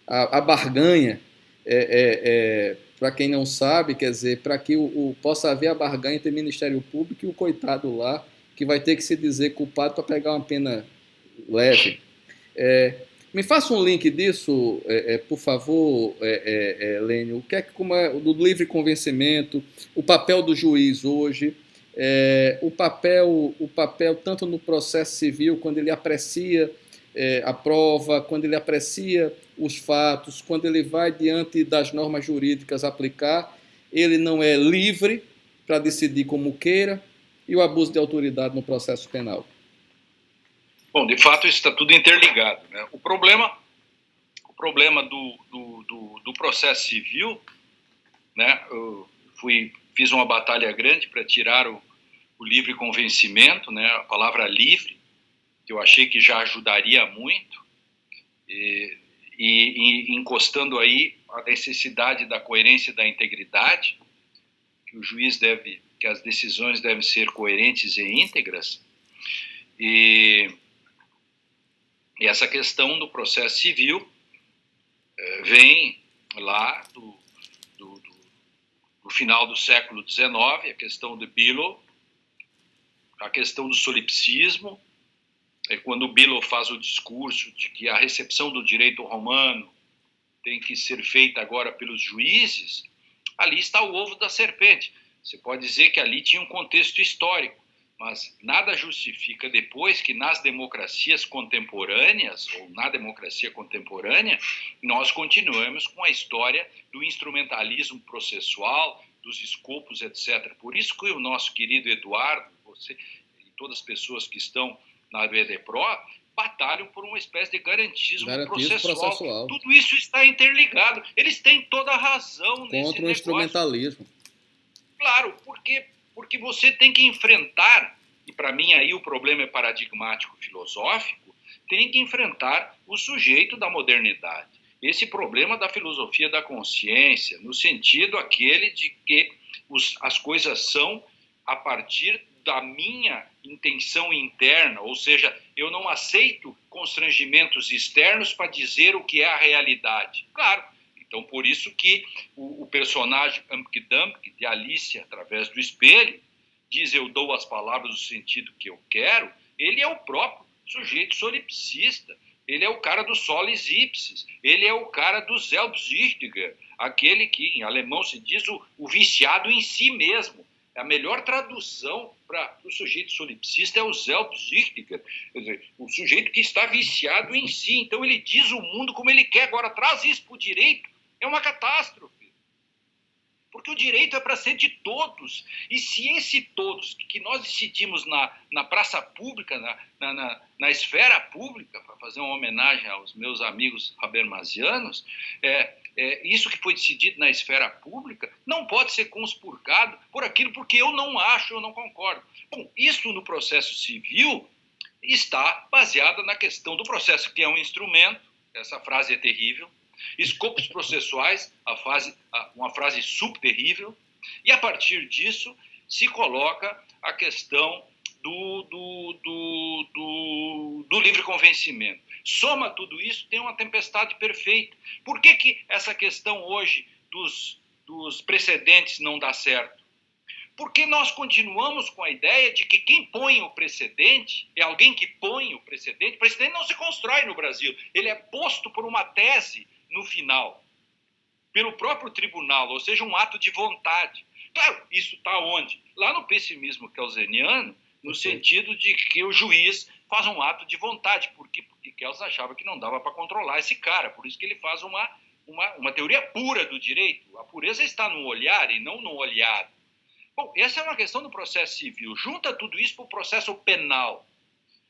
A barganha, para quem não sabe, quer dizer, para que possa haver a barganha entre o Ministério Público e o coitado lá, que vai ter que se dizer culpado para pegar uma pena leve. Me faça um link disso, por favor, Lênio. O que é que, como é do livre convencimento, o papel do juiz hoje, o papel tanto no processo civil, quando ele aprecia a prova, quando ele aprecia os fatos, quando ele vai diante das normas jurídicas aplicar, ele não é livre para decidir como queira, e o abuso de autoridade no processo penal. Bom, de fato, isso está tudo interligado, né? O problema do processo civil, né? Eu fiz uma batalha grande para tirar o livre convencimento, né? A palavra livre, que eu achei que já ajudaria muito, e encostando aí a necessidade da coerência e da integridade, que o juiz que as decisões devem ser coerentes e íntegras, e essa questão do processo civil vem lá do final do século XIX, a questão de Bilow, a questão do solipsismo, quando Bilow faz o discurso de que a recepção do direito romano tem que ser feita agora pelos juízes, ali está o ovo da serpente. Você pode dizer que ali tinha um contexto histórico, mas nada justifica depois que nas democracias contemporâneas, ou na democracia contemporânea, nós continuamos com a história do instrumentalismo processual, dos escopos, etc. Por isso que o nosso querido Eduardo, você e todas as pessoas que estão na BDPRO, batalham por uma espécie de garantismo processual. Tudo isso está interligado. Eles têm toda a razão nesse negócio. Contra o instrumentalismo. Claro, porque você tem que enfrentar, e para mim aí o problema é paradigmático filosófico, tem que enfrentar o sujeito da modernidade. Esse problema da filosofia da consciência, no sentido aquele de que as coisas são a partir da minha intenção interna, ou seja, eu não aceito constrangimentos externos para dizer o que é a realidade. Claro. Então, por isso que o personagem Humpty Dumpty, de Alice, através do espelho, diz: eu dou as palavras no sentido que eu quero. Ele é o próprio sujeito solipsista. Ele é o cara do solis ipsis. Ele é o cara do selbsüchtiger, aquele que, em alemão, se diz o viciado em si mesmo. A melhor tradução para o sujeito solipsista é o selbsüchtiger, quer dizer, o sujeito que está viciado em si. Então, ele diz o mundo como ele quer. Agora, traz isso para o direito. É uma catástrofe, porque o direito é para ser de todos, e se esse todos que nós decidimos na praça pública, na esfera pública, para fazer uma homenagem aos meus amigos habermasianos, isso que foi decidido na esfera pública não pode ser conspurcado por aquilo porque eu não acho, eu não concordo. Bom, isso no processo civil está baseado na questão do processo, que é um instrumento, essa frase é terrível, escopos processuais, uma frase subterrível, e a partir disso se coloca a questão do livre convencimento. Soma tudo isso, tem uma tempestade perfeita. Por que essa questão hoje dos precedentes não dá certo? Porque nós continuamos com a ideia de que quem põe o precedente é alguém que põe o precedente. O precedente não se constrói no Brasil, ele é posto por uma tese no final, pelo próprio tribunal, ou seja, um ato de vontade. Claro, isso está onde? Lá no pessimismo kelseniano, no sentido de que o juiz faz um ato de vontade, porque Kelsen achava que não dava para controlar esse cara, por isso que ele faz uma teoria pura do direito. A pureza está no olhar e não no olhado. Bom, essa é uma questão do processo civil. Junta tudo isso para o processo penal.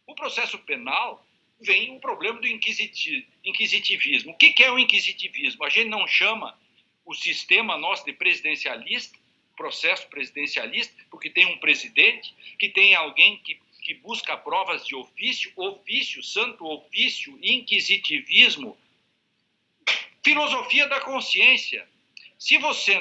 O processo penal vem o problema do inquisitivismo. O que é o inquisitivismo? A gente não chama o sistema nosso de presidencialista, processo presidencialista, porque tem um presidente, que tem alguém que busca provas de ofício, santo ofício, inquisitivismo, filosofia da consciência. Se você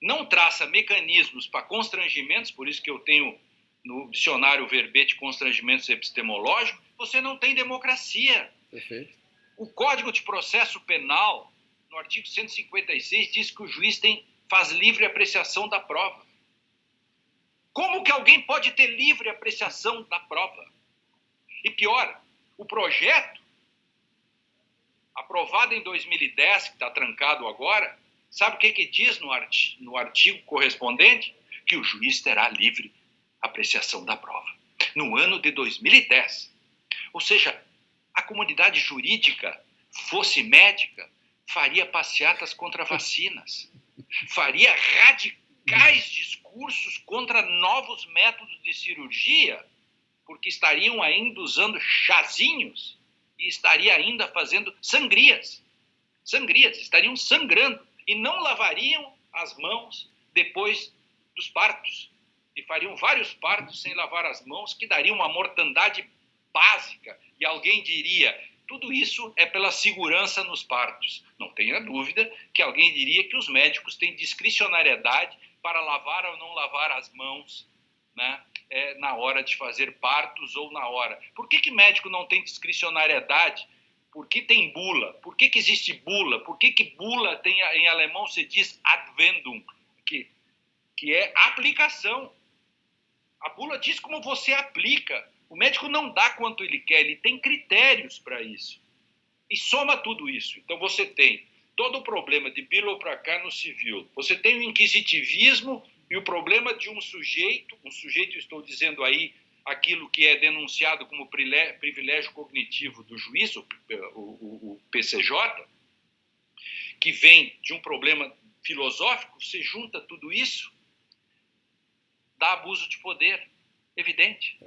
não traça mecanismos para constrangimentos, por isso que eu tenho no dicionário o verbete constrangimentos epistemológicos, você não tem democracia. Perfeito. O Código de Processo Penal, no artigo 156, diz que o juiz faz livre apreciação da prova. Como que alguém pode ter livre apreciação da prova? E pior, O projeto, aprovado em 2010, que está trancado agora, sabe o que diz no artigo correspondente? Que o juiz terá livre apreciação da prova. No ano de 2010. Ou seja, a comunidade jurídica, fosse médica, faria passeatas contra vacinas, faria radicais discursos contra novos métodos de cirurgia, porque estariam ainda usando chazinhos e estariam ainda fazendo sangrias. Estariam sangrando e não lavariam as mãos depois dos partos. E fariam vários partos sem lavar as mãos, que daria uma mortandade básica. E alguém diria, tudo isso é pela segurança nos partos. Não tenha dúvida que alguém diria que os médicos têm discricionariedade para lavar ou não lavar as mãos, né, na hora de fazer partos ou na hora. Por que médico não tem discricionariedade? Por que tem bula? Por que existe bula? Por que bula tem, em alemão se diz advendum, que é aplicação? A bula diz como você aplica. O médico não dá quanto ele quer, ele tem critérios para isso. E soma tudo isso. Então você tem todo o problema de biloprakar no civil. Você tem o inquisitivismo e o problema de um sujeito, estou dizendo aí, aquilo que é denunciado como privilégio cognitivo do juiz, o PCJ, que vem de um problema filosófico, você junta tudo isso, dá abuso de poder, evidente.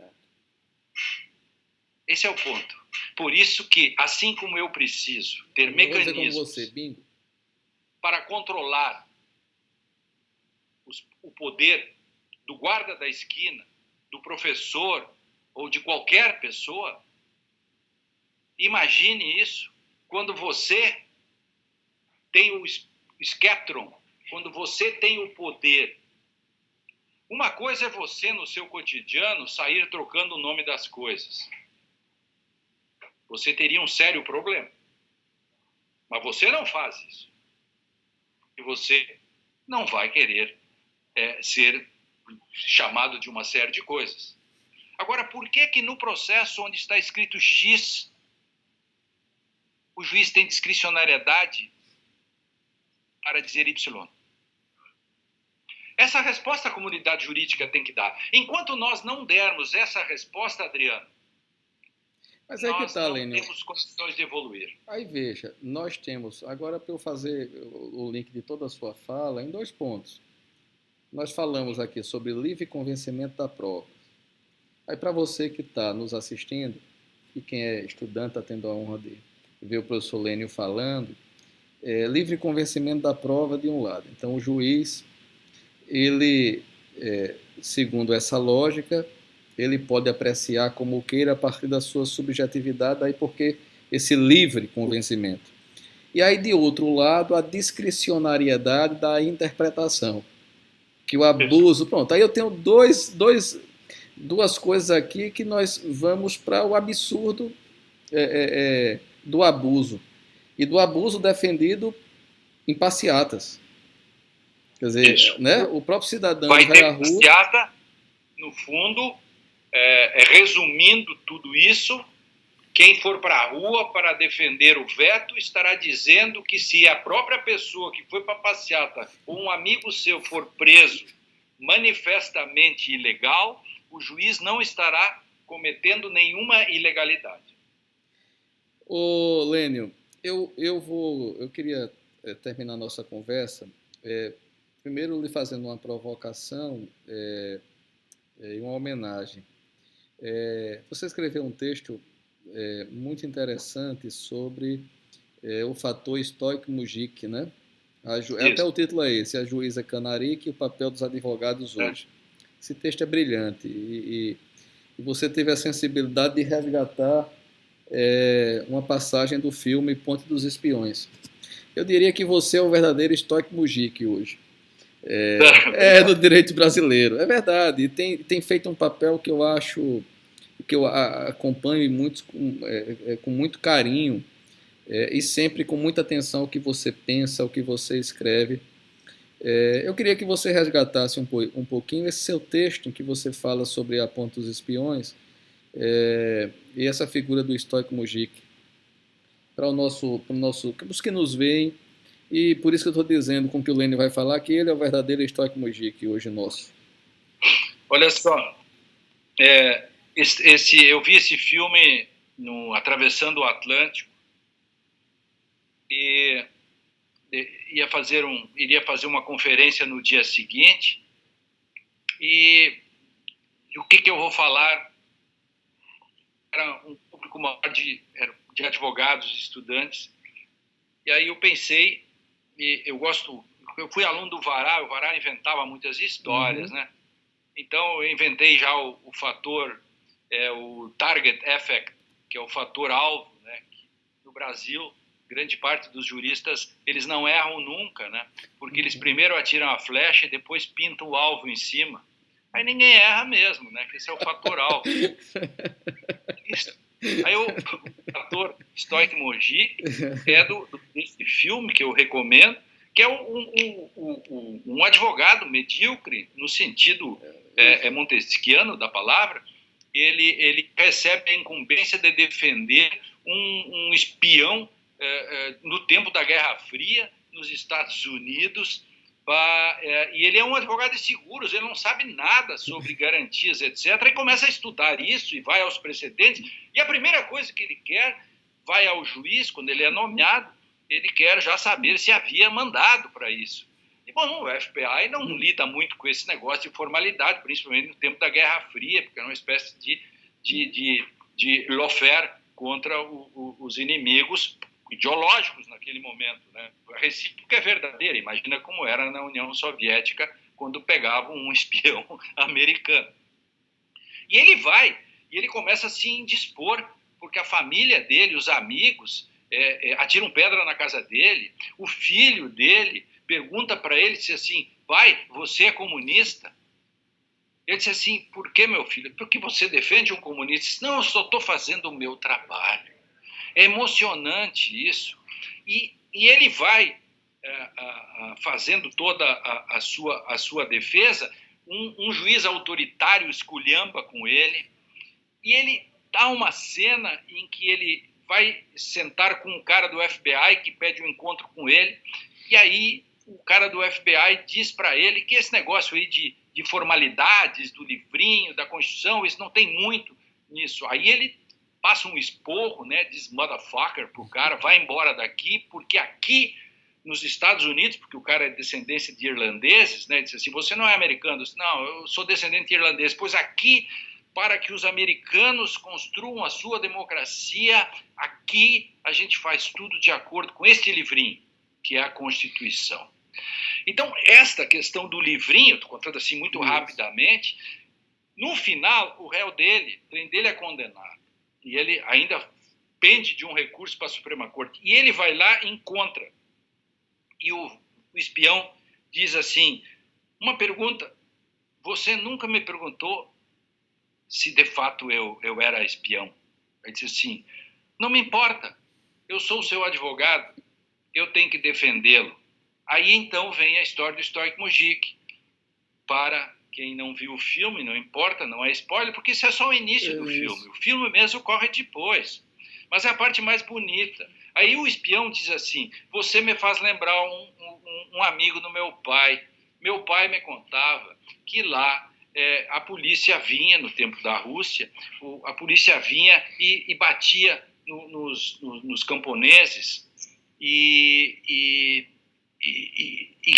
Esse é o ponto. Por isso que, assim como eu preciso ter mecanismos para controlar o poder do guarda da esquina, do professor ou de qualquer pessoa, imagine isso quando você tem o skeptron, quando você tem o poder. Uma coisa é você, no seu cotidiano, sair trocando o nome das coisas. Você teria um sério problema. Mas você não faz isso. E você não vai querer ser chamado de uma série de coisas. Agora, por que no processo onde está escrito X, o juiz tem discricionariedade para dizer Y? Essa resposta a comunidade jurídica tem que dar. Enquanto nós não dermos essa resposta, Adriano, mas é que tá, nós não temos condições de evoluir. Aí veja, nós temos, agora para eu fazer o link de toda a sua fala, em 2 pontos. Nós falamos aqui sobre livre convencimento da prova. Aí para você que está nos assistindo, e quem é estudante está tendo a honra de ver o professor Lênio falando, livre convencimento da prova de um lado. Então o juiz, ele, segundo essa lógica, ele pode apreciar como queira a partir da sua subjetividade, aí porque esse livre convencimento. E aí, de outro lado, a discricionariedade da interpretação, que o abuso... Pronto, aí eu tenho duas coisas aqui que nós vamos para o absurdo do abuso. E do abuso defendido em passeatas. Quer dizer, né, o próprio cidadão vai vai ter à rua... passeata, no fundo... resumindo tudo isso, quem for para a rua para defender o veto estará dizendo que se a própria pessoa que foi para a passeata ou um amigo seu for preso manifestamente ilegal, o juiz não estará cometendo nenhuma ilegalidade. Ô, Lênio, eu queria terminar a nossa conversa primeiro lhe fazendo uma provocação e uma homenagem. Você escreveu um texto muito interessante sobre o fator Stoic-Mujic, né? Até o título é esse, a juíza Canaric e o papel dos advogados hoje. Esse texto é brilhante e você teve a sensibilidade de resgatar uma passagem do filme Ponte dos Espiões. Eu diria que você é o verdadeiro Stoic-Mujic hoje. Do direito brasileiro. É verdade. E tem feito um papel que eu acho, que eu acompanho com muito carinho e sempre com muita atenção ao que você pensa, ao que você escreve. Eu queria que você resgatasse um pouquinho esse seu texto em que você fala sobre a Ponte dos Espiões E essa figura do estoico Mujica, para os que nos veem, e por isso que eu estou dizendo com que o Lênin vai falar que ele é o verdadeiro estoico Mujica hoje nosso. Olha só, eu vi esse filme no Atravessando o Atlântico e iria fazer uma conferência no dia seguinte e o que eu vou falar era um público maior de advogados, estudantes, e aí eu pensei, e eu fui aluno do Vará, o Vará inventava muitas histórias, né? Então eu inventei já o fator, o target effect, que é o fator alvo, né? Que no Brasil, grande parte dos juristas, eles não erram nunca, né? Porque eles primeiro atiram a flecha e depois pintam o alvo em cima. Aí ninguém erra mesmo, né? Que esse é o fator alvo. Aí o fator estoico Mujica é desse filme que eu recomendo, que é um advogado medíocre, no sentido montesquiano da palavra. Ele recebe a incumbência de defender um espião no tempo da Guerra Fria, nos Estados Unidos, e ele é um advogado de seguros, ele não sabe nada sobre garantias, etc., e começa a estudar isso e vai aos precedentes, e a primeira coisa que ele quer, vai ao juiz, quando ele é nomeado, ele quer já saber se havia mandado para isso. E, bom, o FBI não lida muito com esse negócio de formalidade, principalmente no tempo da Guerra Fria, porque é uma espécie de lawfare contra os inimigos ideológicos naquele momento, né? A recíproca é verdadeira. Imagina como era na União Soviética quando pegavam um espião americano. E ele começa a se indispor, porque a família dele, os amigos, atiram pedra na casa dele. O filho dele pergunta para ele, diz assim, pai, você é comunista? Ele disse assim, por que, meu filho? Porque você defende um comunista? Disse, não, eu só estou fazendo o meu trabalho. É emocionante isso. E ele vai fazendo toda a sua defesa, um juiz autoritário esculhamba com ele, e ele dá uma cena em que ele vai sentar com um cara do FBI que pede um encontro com ele, e aí o cara do FBI diz para ele que esse negócio aí de formalidades, do livrinho, da Constituição, isso não tem muito nisso. Aí ele passa um esporro, né, diz motherfucker pro cara, vai embora daqui, porque aqui nos Estados Unidos, porque o cara é descendência de irlandeses, né, diz assim, você não é americano? Eu disse, não, eu sou descendente de irlandês, pois aqui, para que os americanos construam a sua democracia, aqui a gente faz tudo de acordo com este livrinho, que é a Constituição. Então, esta questão do livrinho, estou contando assim muito rapidamente, no final, o réu dele é condenado. E ele ainda pende de um recurso para a Suprema Corte. E ele vai lá e encontra. E o espião diz assim, uma pergunta, você nunca me perguntou se de fato eu era espião? Ele diz assim, não me importa, eu sou o seu advogado, eu tenho que defendê-lo. Aí então vem a história do estoico Mujica. Para quem não viu o filme, não importa, não é spoiler, porque isso é só o início do filme. O filme mesmo ocorre depois. Mas é a parte mais bonita. Aí o espião diz assim, você me faz lembrar um amigo do meu pai. Meu pai me contava que lá a polícia vinha, no tempo da Rússia, a polícia vinha e batia nos camponeses e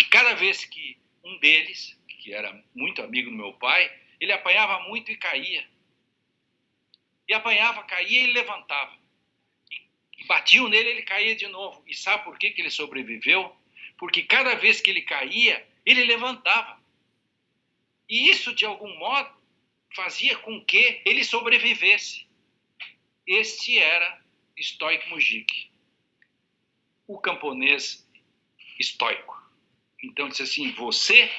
cada vez que um deles, que era muito amigo do meu pai, ele apanhava muito e caía. E apanhava, caía e levantava. E batiam nele, ele caía de novo. E sabe por que ele sobreviveu? Porque cada vez que ele caía, ele levantava. E isso, de algum modo, fazia com que ele sobrevivesse. Este era estoico Mujica, o camponês estoico. Então, disse assim, você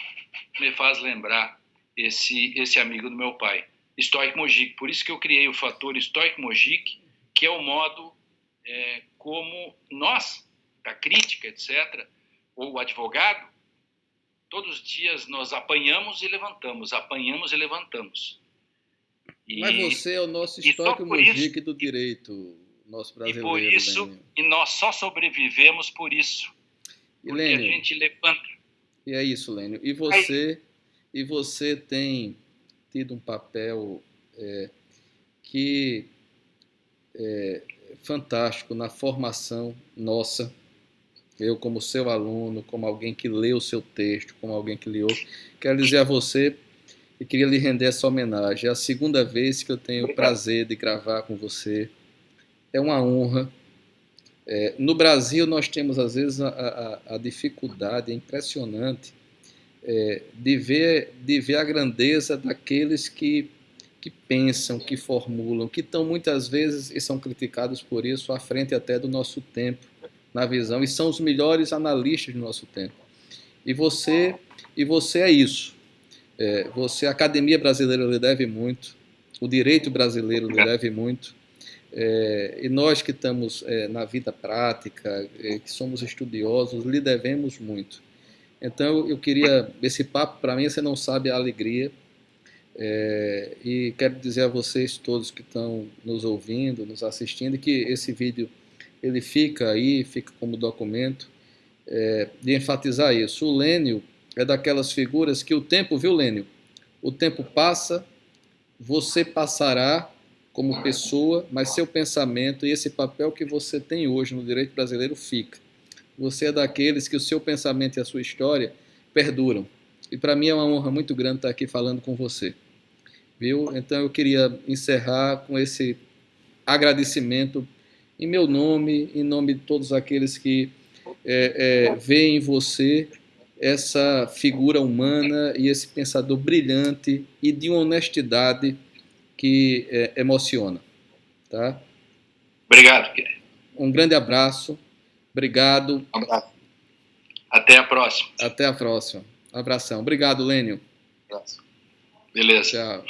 me faz lembrar esse amigo do meu pai, estoico Mujica. Por isso que eu criei o fator estoico Mujica, que é o modo como nós, da crítica, etc., ou o advogado, todos os dias nós apanhamos e levantamos, apanhamos e levantamos. Mas você é o nosso Stock Mujica do direito, nosso brasileiro. E por isso, Lênio. E nós só sobrevivemos por isso. Porque Lênio, a gente levanta. E é isso, Lênio. E você tem tido um papel fantástico na formação nossa. Eu, como seu aluno, como alguém que leu o seu texto, como alguém que leu, quero dizer a você e queria lhe render essa homenagem. É a segunda vez que eu tenho o prazer de gravar com você. É uma honra. No Brasil, nós temos, às vezes, a dificuldade impressionante de ver a grandeza daqueles que pensam, que formulam, que estão muitas vezes, e são criticados por isso, à frente até do nosso tempo, na visão, e são os melhores analistas do nosso tempo. E você é isso. A Academia Brasileira lhe deve muito, o direito brasileiro lhe deve muito, e nós que estamos na vida prática, que somos estudiosos, lhe devemos muito. Então, eu queria, esse papo, para mim, você não sabe a alegria, e quero dizer a vocês todos que estão nos ouvindo, nos assistindo, que esse vídeo ele fica aí, fica como documento, de enfatizar isso. O Lênio é daquelas figuras que o tempo, viu, Lênio? O tempo passa, você passará como pessoa, mas seu pensamento e esse papel que você tem hoje no direito brasileiro fica. Você é daqueles que o seu pensamento e a sua história perduram. E para mim é uma honra muito grande estar aqui falando com você. Viu? Então eu queria encerrar com esse agradecimento em meu nome, em nome de todos aqueles que veem em você essa figura humana e esse pensador brilhante e de uma honestidade que emociona. Tá? Obrigado, querido. Um grande abraço. Obrigado. Um abraço. Até a próxima. Até a próxima. Abração. Obrigado, Lênio. Beleza. Tchau.